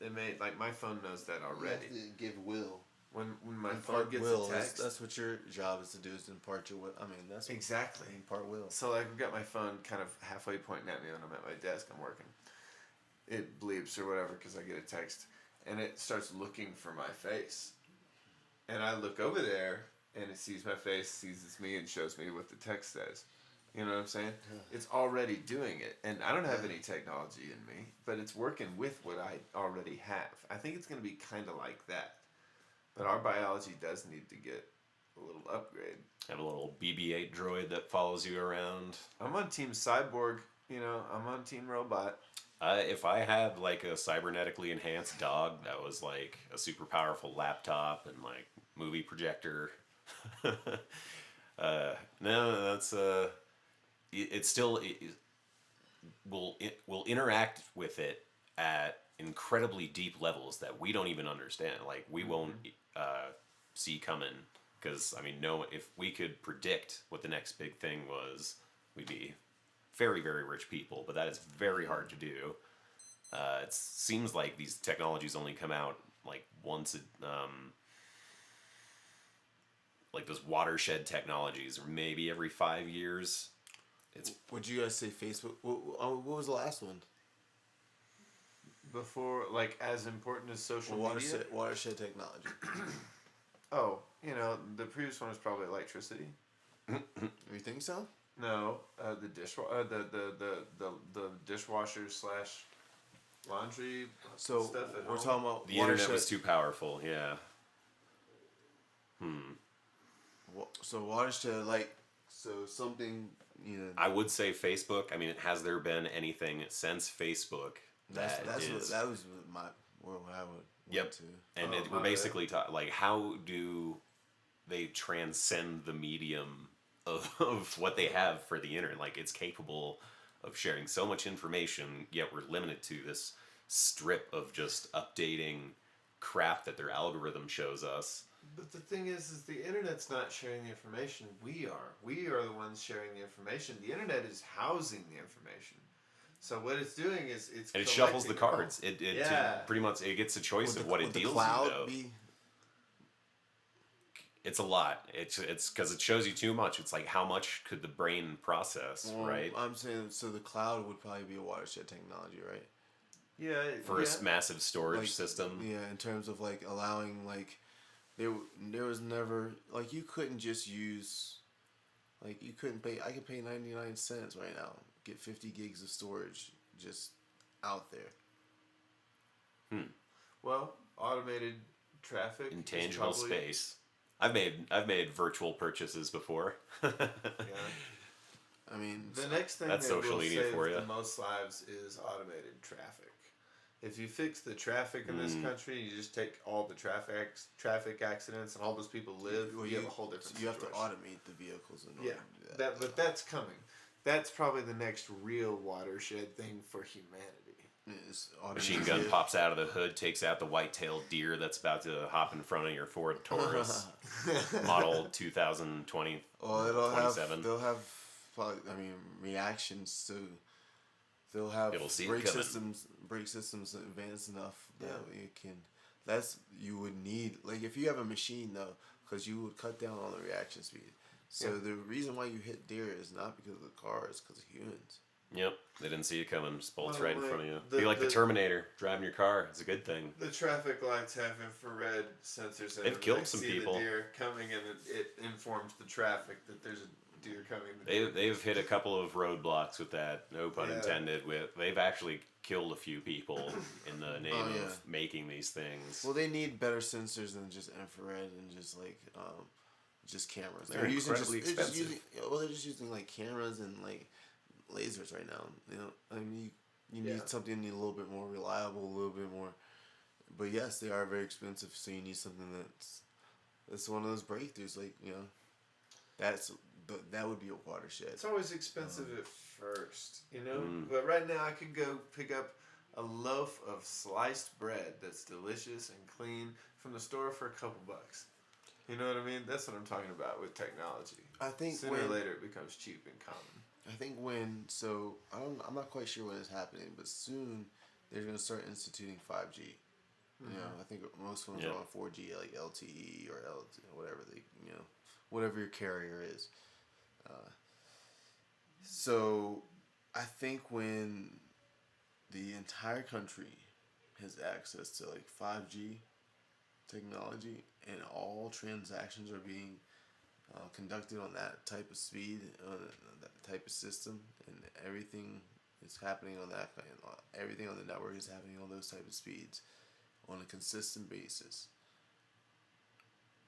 Speaker 3: They made my phone knows that already.
Speaker 1: You have to give will.
Speaker 3: When my phone gets a text,
Speaker 1: that's what your job is to do, is to impart your will. That's
Speaker 3: exactly
Speaker 1: impart will.
Speaker 3: So I've got my phone kind of halfway pointing at me when I'm at my desk. I'm working. It bleeps or whatever because I get a text, and it starts looking for my face, and I look over there, and it sees my face, sees it's me, and shows me what the text says. You know what I'm saying? Yeah. It's already doing it, and I don't have any technology in me, but it's working with what I already have. I think it's going to be kind of like that. But our biology does need to get a little upgrade.
Speaker 2: Have a little BB-8 droid that follows you around.
Speaker 3: I'm on Team Cyborg. I'm on Team Robot.
Speaker 2: If I had like a cybernetically enhanced dog that was like a super powerful laptop and like movie projector, no, that's it still will interact with it at incredibly deep levels that we don't even understand. Like we won't see coming. Because, I mean, no, if we could predict what the next big thing was, we'd be very, very rich people. But that is very hard to do. It seems like these technologies only come out like once, like those watershed technologies, or maybe every 5 years.
Speaker 1: Would you guys say Facebook? What was the last one?
Speaker 3: Before, like, as important as social media?
Speaker 1: Watershed technology.
Speaker 3: Oh, the previous one was probably electricity.
Speaker 1: You think so?
Speaker 3: No, the dishwasher / laundry stuff at
Speaker 1: we're
Speaker 3: home.
Speaker 1: talking about
Speaker 2: the internet was too powerful. Yeah.
Speaker 1: So watershed, something
Speaker 2: I would say Facebook. I mean, has there been anything since Facebook
Speaker 1: that was what I would.
Speaker 2: Yep.
Speaker 1: To.
Speaker 2: And we're basically like, how do they transcend the medium of what they have for the internet? Like, it's capable of sharing so much information, yet we're limited to this strip of just updating crap that their algorithm shows us.
Speaker 3: But the thing is the internet's not sharing the information. We are the ones sharing the information. The internet is housing the information. So what it's doing is
Speaker 2: it shuffles the cards. It pretty much it gets a choice of what it deals with. Though. It's a lot. It's because it shows you too much. It's like, how much could the brain process, right?
Speaker 1: I'm saying, so the cloud would probably be a watershed technology, right?
Speaker 3: Yeah.
Speaker 2: For a massive storage system.
Speaker 1: Yeah, in terms of like allowing there was never you couldn't just use you couldn't pay. I could pay 99 cents right now, get 50 gigs of storage just out there.
Speaker 3: Well, automated traffic,
Speaker 2: intangible space. I've made virtual purchases before.
Speaker 3: Yeah.
Speaker 1: I mean,
Speaker 3: the next thing
Speaker 2: that's
Speaker 3: that
Speaker 2: social
Speaker 3: will
Speaker 2: media
Speaker 3: save
Speaker 2: for you.
Speaker 3: The most lives is automated traffic. If you fix the traffic in this country, you just take all the traffic accidents and all those people live. You have a whole different.
Speaker 1: You have to automate the vehicles in order to do
Speaker 3: that. But that's coming. That's probably the next real watershed thing for humanity.
Speaker 2: Machine gun pops out of the hood, takes out the white-tailed deer that's about to hop in front of your Ford Taurus, model 2020.
Speaker 1: Well, they'll have probably, reactions to. They'll have brake systems advanced enough that it can. You would need, if you have a machine though, because you would cut down on the reaction speed. So the reason why you hit deer is not because of the car, it's because of humans.
Speaker 2: Yep, they didn't see it coming. Just bolts right in front of you. Be like the Terminator driving your car. It's a good thing.
Speaker 3: The traffic lights have infrared sensors.
Speaker 2: They've killed some people.
Speaker 3: The deer coming, and it informs the traffic that there's a deer coming.
Speaker 2: They've hit a couple of roadblocks with that. No pun intended. They've actually killed a few people in the name of making these things.
Speaker 1: Well, they need better sensors than just infrared and just cameras.
Speaker 2: They're incredibly expensive.
Speaker 1: They're just using cameras and lasers right now. You need something a little bit more reliable, a little bit more. But yes, they are very expensive. So you need something that's one of those breakthroughs. That would be a watershed.
Speaker 3: It's always expensive at first, But right now I could go pick up a loaf of sliced bread that's delicious and clean from the store for a couple bucks. You know what I mean? That's what I'm talking about with technology.
Speaker 1: I think
Speaker 3: sooner or later it becomes cheap and common.
Speaker 1: I think I'm not quite sure when it's happening, but soon they're going to start instituting 5G. I think most phones are on 4G, like LTE or whatever whatever your carrier is. So I think when the entire country has access to 5G technology and all transactions are being conducted on that type of speed, that type of system, and everything is happening on that, everything on the network is happening on those type of speeds on a consistent basis.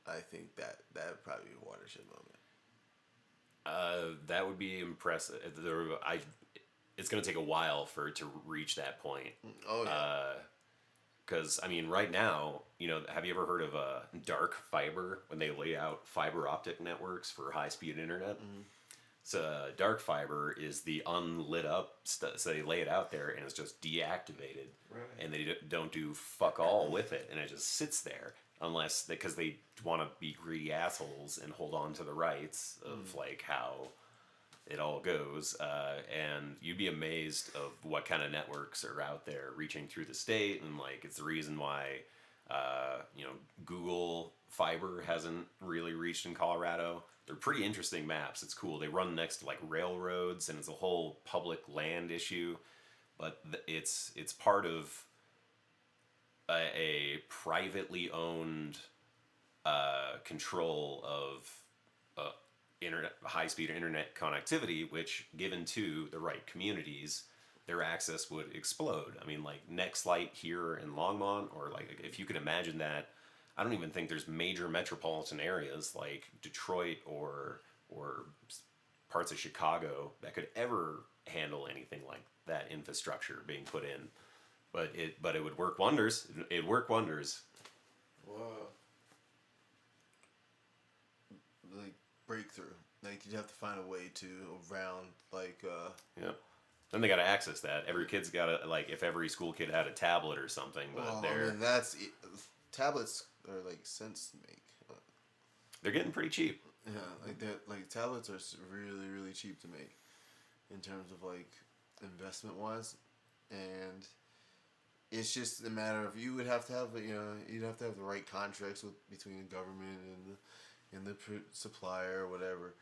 Speaker 1: I think that would probably be a watershed moment.
Speaker 2: That would be impressive. It's going to take a while for it to reach that point.
Speaker 1: Oh yeah.
Speaker 2: Because I mean, right now, have you ever heard of dark fiber when they lay out fiber optic networks for high speed internet?
Speaker 1: Mm-hmm.
Speaker 2: So dark fiber is the unlit up stuff. So they lay it out there and it's just deactivated,
Speaker 3: Right.
Speaker 2: and they don't do fuck all with it, and it just sits there because they want to be greedy assholes and hold on to the rights of like how it all goes. And you'd be amazed of what kind of networks are out there reaching through the state, and like it's the reason why Google Fiber hasn't really reached in Colorado. They're pretty interesting maps. It's cool. They run next to like railroads, and it's a whole public land issue. But it's part of a privately owned control of high speed internet connectivity, which, given to the right communities, their access would explode. I mean, like Nextlight here in Longmont, or like if you can imagine that. I don't even think there's major metropolitan areas like Detroit or parts of Chicago that could ever handle anything like that infrastructure being put in. But it would work wonders. It'd work wonders.
Speaker 3: Whoa.
Speaker 1: Like breakthrough. Like you'd have to find a way to around like.
Speaker 2: Yeah. Then they got to access that. Every kid's got to, like, if every school kid had a tablet or something, but
Speaker 1: Well, I mean, tablets are like cents to make.
Speaker 2: They're getting pretty cheap.
Speaker 1: Yeah, like that. Like tablets are really, really cheap to make, in terms of like investment wise, and it's just a matter of you would have to have you'd have to have the right contracts between the government and the supplier or whatever.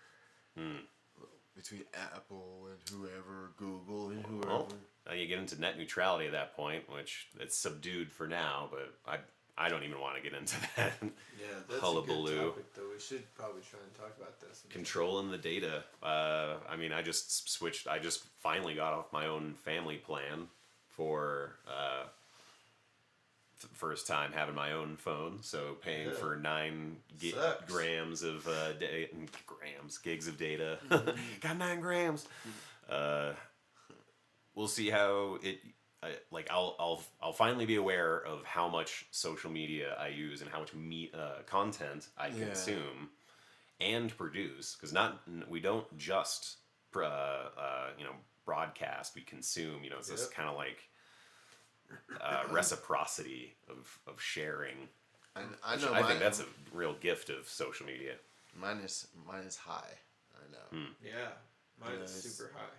Speaker 1: Between Apple and whoever, Google and whoever.
Speaker 2: Well, now you get into net neutrality at that point, which it's subdued for now, but I don't even want to get into that.
Speaker 3: Yeah, that's
Speaker 2: hullabaloo.
Speaker 3: a good topic, though. We should probably try and talk about this.
Speaker 2: Controlling the data. I mean, I just finally got off my own family plan for first time having my own phone, so paying for 9 grams of gigs of data. Got 9 grams. We'll see how it. I'll finally be aware of how much social media I use and how much content I consume and produce, because we don't just broadcast. We consume. It's this kind of like reciprocity of sharing.
Speaker 1: And I know.
Speaker 2: I think that's a real gift of social media.
Speaker 1: Mine is high. I know.
Speaker 3: Yeah, mine is super high.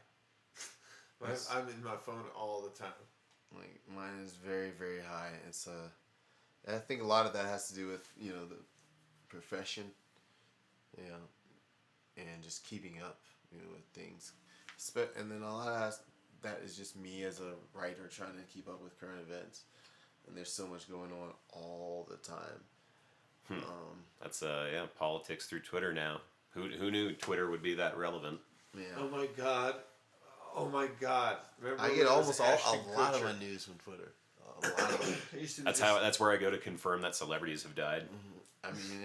Speaker 3: I'm in my phone all the time.
Speaker 1: Like mine is very, very high. It's I think a lot of that has to do with the profession, and just keeping up with things. And then a lot of that is just me as a writer trying to keep up with current events, and there's so much going on all the time.
Speaker 2: That's politics through Twitter now. Who knew Twitter would be that relevant?
Speaker 1: Yeah.
Speaker 3: Oh my God! Remember
Speaker 1: I get almost a lot of my news from Twitter. A lot of it.
Speaker 2: That's where I go to confirm that celebrities have died.
Speaker 1: I mean,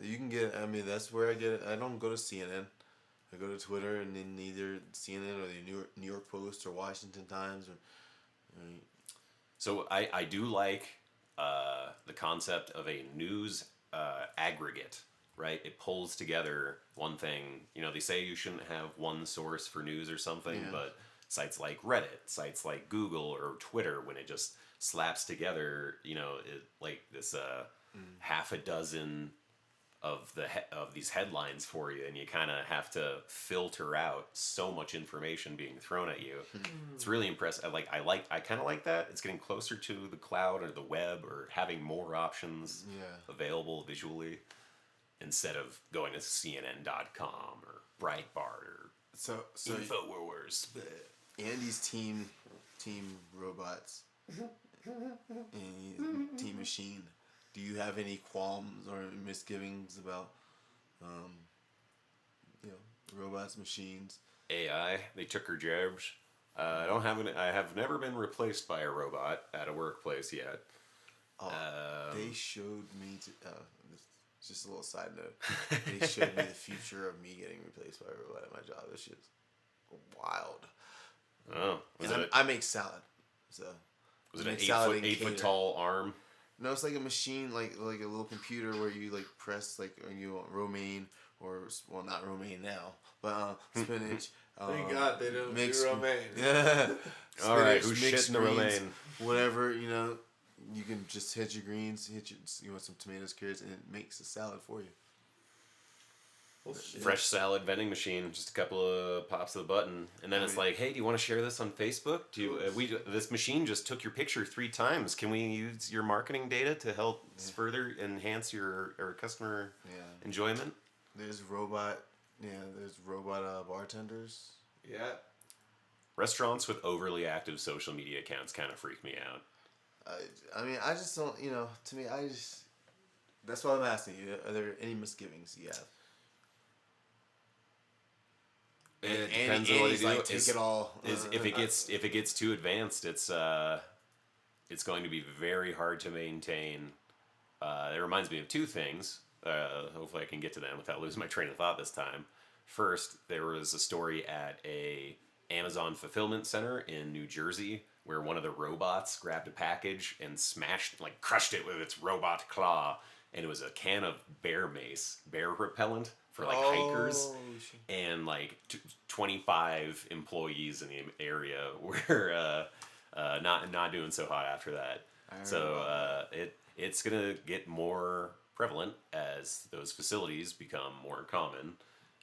Speaker 1: you can get. I mean, that's where I get it. I don't go to CNN. I go to Twitter, and then either CNN or the New York Post or Washington Times or.
Speaker 2: So I do like the concept of a news aggregate. Right, it pulls together one thing. They say you shouldn't have one source for news or something, but sites like Reddit, sites like Google or Twitter, when it just slaps together, like this half a dozen of these headlines for you, and you kind of have to filter out so much information being thrown at you. It's really impressive. I kind of like that. It's getting closer to the cloud or the web, or having more options available visually, instead of going to CNN.com or Breitbart or InfoWars.
Speaker 1: Andy's team robots and Team Machine. Do you have any qualms or misgivings about robots, machines?
Speaker 2: AI, they took her jobs. I have never been replaced by a robot at a workplace yet.
Speaker 1: They showed me just a little side note. They showed me the future of me getting replaced by a robot at my job. This shit's wild.
Speaker 2: Oh,
Speaker 1: I make salad, so
Speaker 2: was it an 8 foot tall arm?
Speaker 1: No, it's like a machine, like a little computer where you like press like you want romaine or well not romaine now, but spinach.
Speaker 3: Thank God they don't do romaine.
Speaker 1: Yeah.
Speaker 2: All right, who's shitting the romaine?
Speaker 1: Whatever, you can just hit your greens, you want some tomatoes, carrots, and it makes a salad for you.
Speaker 2: Fresh salad vending machine, just a couple of pops of the button, and then it's like, hey, do you want to share this on Facebook? This machine just took your picture 3 times. Can we use your marketing data to help further enhance your customer enjoyment?
Speaker 1: There's robot bartenders.
Speaker 3: Yeah.
Speaker 2: Restaurants with overly active social media accounts kind of freak me out.
Speaker 1: I just don't, to me, that's why I'm asking you. Are there any misgivings you have?
Speaker 2: It depends on what you do.
Speaker 1: Like, take it all.
Speaker 2: If it gets too advanced, it's going to be very hard to maintain. It reminds me of 2 things. Hopefully, I can get to them without losing my train of thought this time. First, there was a story at a Amazon fulfillment center in New Jersey where one of the robots grabbed a package and crushed it with its robot claw, and it was a can of bear repellent for hikers, and 25 employees in the area were not doing so hot after that. So it's gonna get more prevalent as those facilities become more common.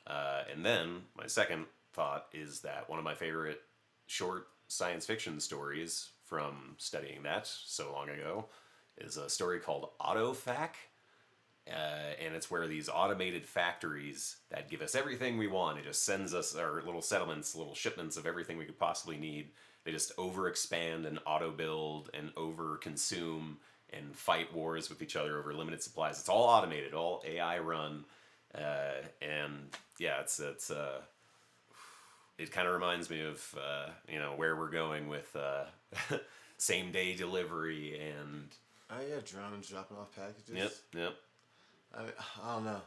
Speaker 2: And then my second thought is that one of my favorite short science fiction stories from studying that so long ago is a story called Autofac. And it's where these automated factories that give us everything we want. It just sends us our little settlements, little shipments of everything we could possibly need. They just overexpand and auto build and over-consume and fight wars with each other over limited supplies. It's all automated, all AI run. And yeah, it kind of reminds me of, where we're going with same day delivery and...
Speaker 1: Oh yeah, drones dropping off packages.
Speaker 2: Yep.
Speaker 1: I don't know.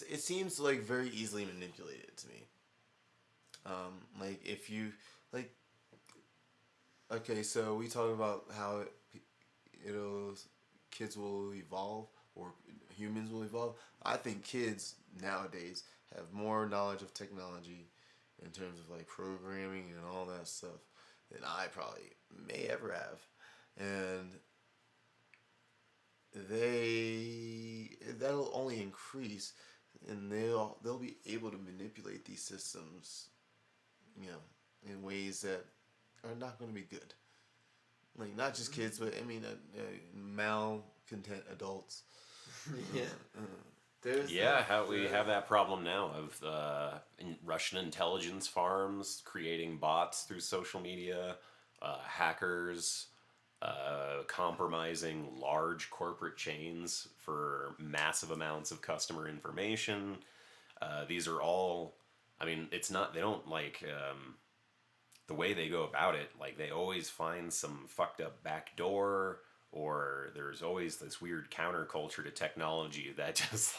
Speaker 1: It seems very easily manipulated to me. If you okay, so we talk about how kids will evolve or humans will evolve. I think kids nowadays have more knowledge of technology in terms of programming and all that stuff than I probably may ever have, and that'll only increase, and they'll be able to manipulate these systems, in ways that are not going to be good. Not just kids, but malcontent adults.
Speaker 2: Yeah. We have that problem now of Russian intelligence farms creating bots through social media, hackers. Compromising large corporate chains for massive amounts of customer information. These are all, it's not, they don't the way they go about it, they always find some fucked up back door, or there's always this weird counterculture to technology that just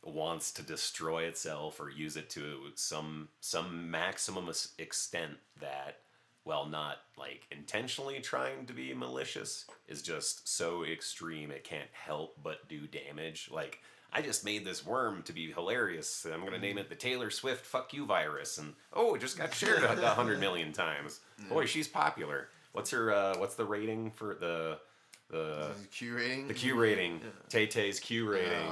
Speaker 2: wants to destroy itself or use it to some maximum extent that, while not intentionally trying to be malicious, is just so extreme it can't help but do damage. I just made this worm to be hilarious. I'm gonna name it the Taylor Swift "fuck you" virus, and it just got shared 100 million times. Boy, she's popular. What's her? What's the rating for the
Speaker 1: Q rating?
Speaker 2: The Q rating. Yeah. Tay-Tay's Q rating.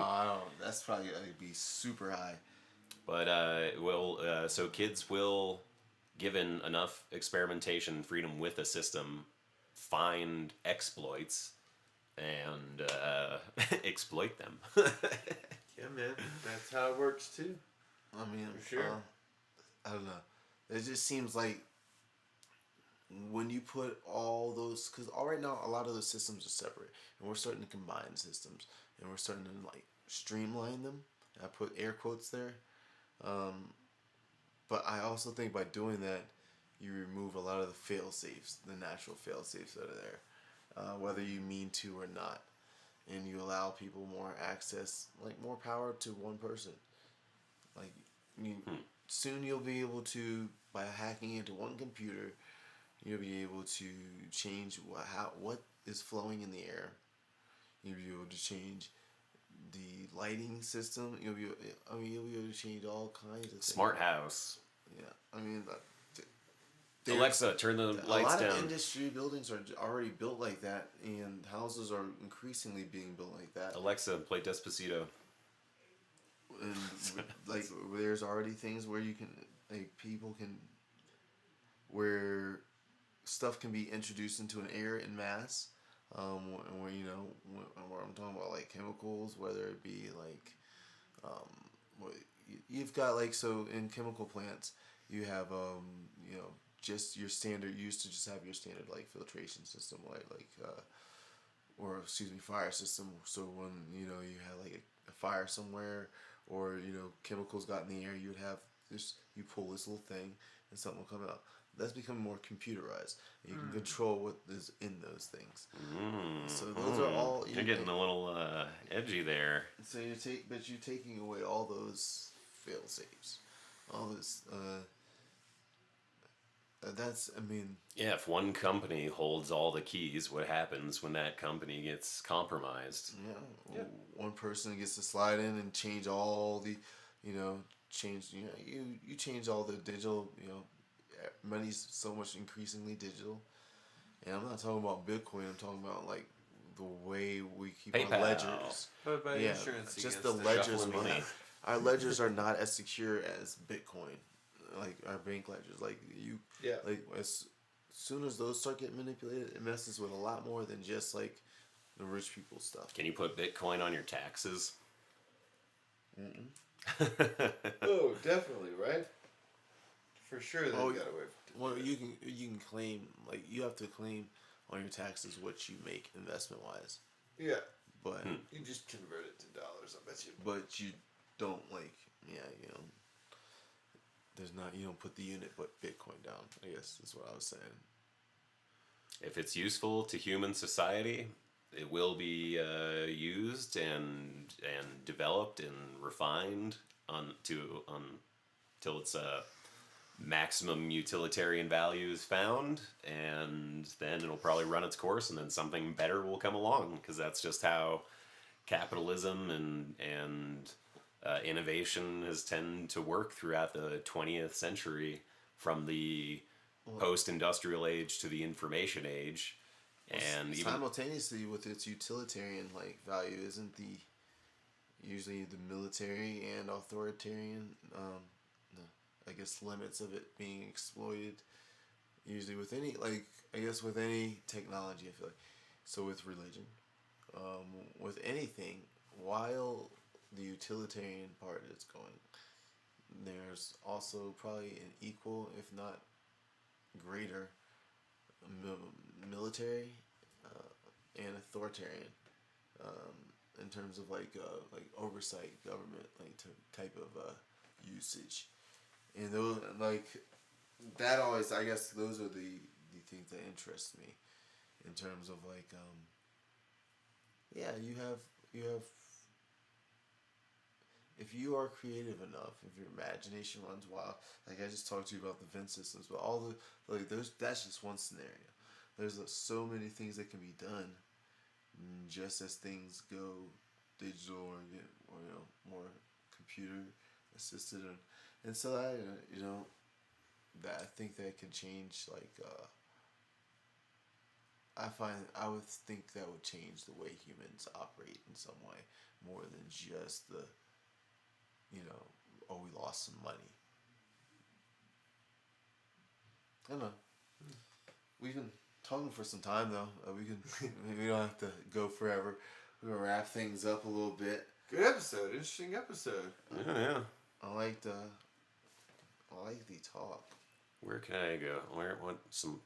Speaker 1: That's probably gonna be super high.
Speaker 2: But so kids will, given enough experimentation and freedom with the system, find exploits and exploit them.
Speaker 3: Yeah, man. That's how it works, too.
Speaker 1: For sure. I don't know. It just seems like when you put all those... Because right now, a lot of those systems are separate. And we're starting to combine systems. And we're starting to, streamline them. I put air quotes there. But I also think by doing that, you remove a lot of the fail-safes, the natural fail-safes that are there, whether you mean to or not. and you allow people more access, like more power to one person. Like, soon you'll be able to, by hacking into one computer, you'll be able to change what is flowing in the air. You'll be able to change the lighting system. You'll be able to change all kinds of things.
Speaker 2: Smart house.
Speaker 1: Yeah, I mean,
Speaker 2: Alexa, turn the lights down.
Speaker 1: A lot of industry buildings are already built like that, and houses are increasingly being built like that.
Speaker 2: Alexa, play Despacito.
Speaker 1: And like, there's already things where you can, like, people can, where stuff can be introduced into an air in mass. Where where I'm talking about, like, chemicals, whether it be like, you've got, like, so in chemical plants you have just your standard. You used to just have your standard, like, filtration system, or excuse me, fire system. So when you had like a fire somewhere, or chemicals got in the air, you would have this. You pull this little thing, and something will come out. That's becoming more computerized. You can control what is in those things. So those are all.
Speaker 2: You're getting a little edgy there.
Speaker 1: So you're taking away all those fail safes, all this. That's, I mean.
Speaker 2: Yeah, if one company holds all the keys, what happens when that company gets compromised?
Speaker 1: Yeah, one person gets to slide in and change all the, you change all the digital. Money's so much increasingly digital, and I'm not talking about Bitcoin. I'm talking about, like, the way we keep
Speaker 2: PayPal.
Speaker 1: our ledgers.
Speaker 3: But by insurance,
Speaker 1: just the ledgers we
Speaker 2: money.
Speaker 1: have. Our ledgers are not as secure as Bitcoin, like our bank ledgers. Like, like, as soon as those start getting manipulated, it messes with a lot more than just, like, the rich people stuff.
Speaker 2: Can you put Bitcoin on your taxes?
Speaker 3: Oh, definitely, right? For sure, they've got away from.
Speaker 1: Well, you can claim, like, you have to claim on your taxes what you make investment wise.
Speaker 3: Yeah,
Speaker 1: but
Speaker 3: you just convert it to dollars. I bet you.
Speaker 1: But you don't, like, there's not, you don't put the unit but Bitcoin down. I guess that's what I was saying.
Speaker 2: If it's useful to human society, it will be used and developed and refined until its maximum utilitarian value is found, and then it'll probably run its course, and then something better will come along, because that's just how capitalism and innovation has tended to work throughout the 20th century, from the post-industrial age to the information age. And
Speaker 1: simultaneously with its utilitarian, like, value, isn't usually the military and authoritarian I guess limits of it being exploited, usually with any, like, I guess with any technology, I feel like. So with religion, with anything, while the utilitarian part is going, there's also probably an equal, if not greater, military and authoritarian, in terms of, like oversight, government, like, type of usage. And those, like, that always, I guess those are the things that interest me, in terms of, like, you have if you are creative enough, if your imagination runs wild, like I just talked to you about the vent systems, but all the, like, that's just one scenario. There's so many things that can be done, just as things go digital or get, or more computer assisted, and so that I think that can change, like, I would think that would change the way humans operate in some way, more than just the, we lost some money. I don't know. We've been talking for some time, though. We don't have to go forever. We're gonna wrap things up a little bit.
Speaker 3: Good episode. Interesting episode.
Speaker 2: Yeah.
Speaker 1: I like the talk.
Speaker 2: Where can I go? What some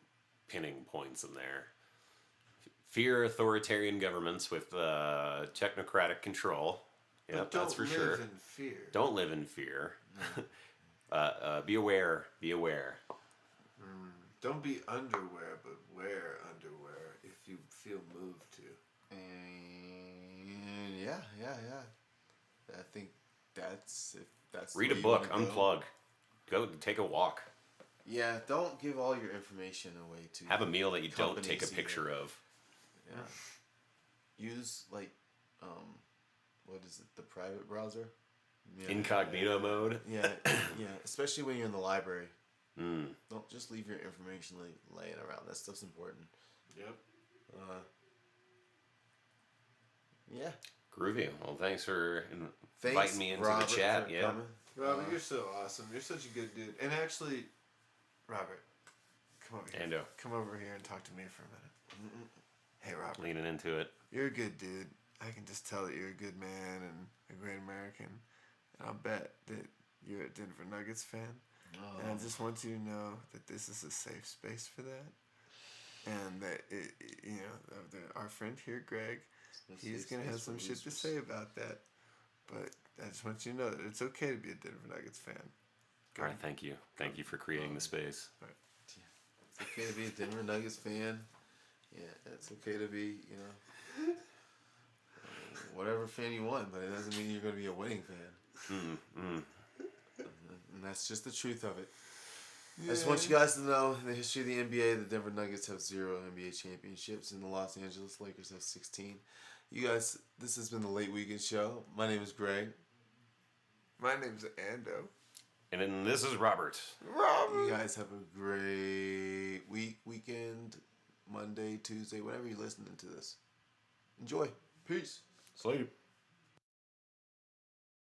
Speaker 2: pinning points in there? Fear authoritarian governments with technocratic control. Yeah, that's for sure.
Speaker 3: Don't live in fear.
Speaker 2: Don't live in fear. Be aware. Be aware.
Speaker 3: Don't be underwear, but wear underwear if you feel moved to.
Speaker 1: I think that's if that's
Speaker 2: Read a book, unplug, go take a walk.
Speaker 1: Yeah, don't give all your information away to.
Speaker 2: Have a meal that you don't take a picture of.
Speaker 1: Yeah. Use like, what is it? The private browser.
Speaker 2: Yeah. Incognito mode.
Speaker 1: Yeah, especially when you're in the library. Don't just leave your information laying around. That stuff's important.
Speaker 3: Yep.
Speaker 1: Yeah.
Speaker 2: Groovy. Well, thanks for inviting me into the chat. Yeah.
Speaker 3: Coming. Robert, you're so awesome. You're such a good dude. And actually, Robert, come over here.
Speaker 2: Ando.
Speaker 3: Come over here and talk to me for a minute. Hey, Robert.
Speaker 2: Leaning into it.
Speaker 3: You're a good dude. I can just tell that you're a good man and a great American. And I'll bet that you're a Denver Nuggets fan. Oh. And I just want you to know that this is a safe space for that. And that, our friend here, Greg, he's going to have some shit to say about that. But I just want you to know that it's okay to be a Denver Nuggets fan.
Speaker 2: All right, thank you. Thank you for creating the space.
Speaker 1: All right. It's okay to be a Denver Nuggets fan. Yeah, it's okay to be, whatever fan you want, but it doesn't mean you're going to be a winning fan. And that's just the truth of it. Yeah. I just want you guys to know, in the history of the NBA, the Denver Nuggets have 0 NBA championships, and the Los Angeles Lakers have 16. You guys, this has been the Late Weekend Show. My name is Greg.
Speaker 3: My name's Ando.
Speaker 2: And then this is Robert.
Speaker 1: You guys have a great weekend, Monday, Tuesday, whenever you're listening to this. Enjoy. Peace.
Speaker 2: Sleep.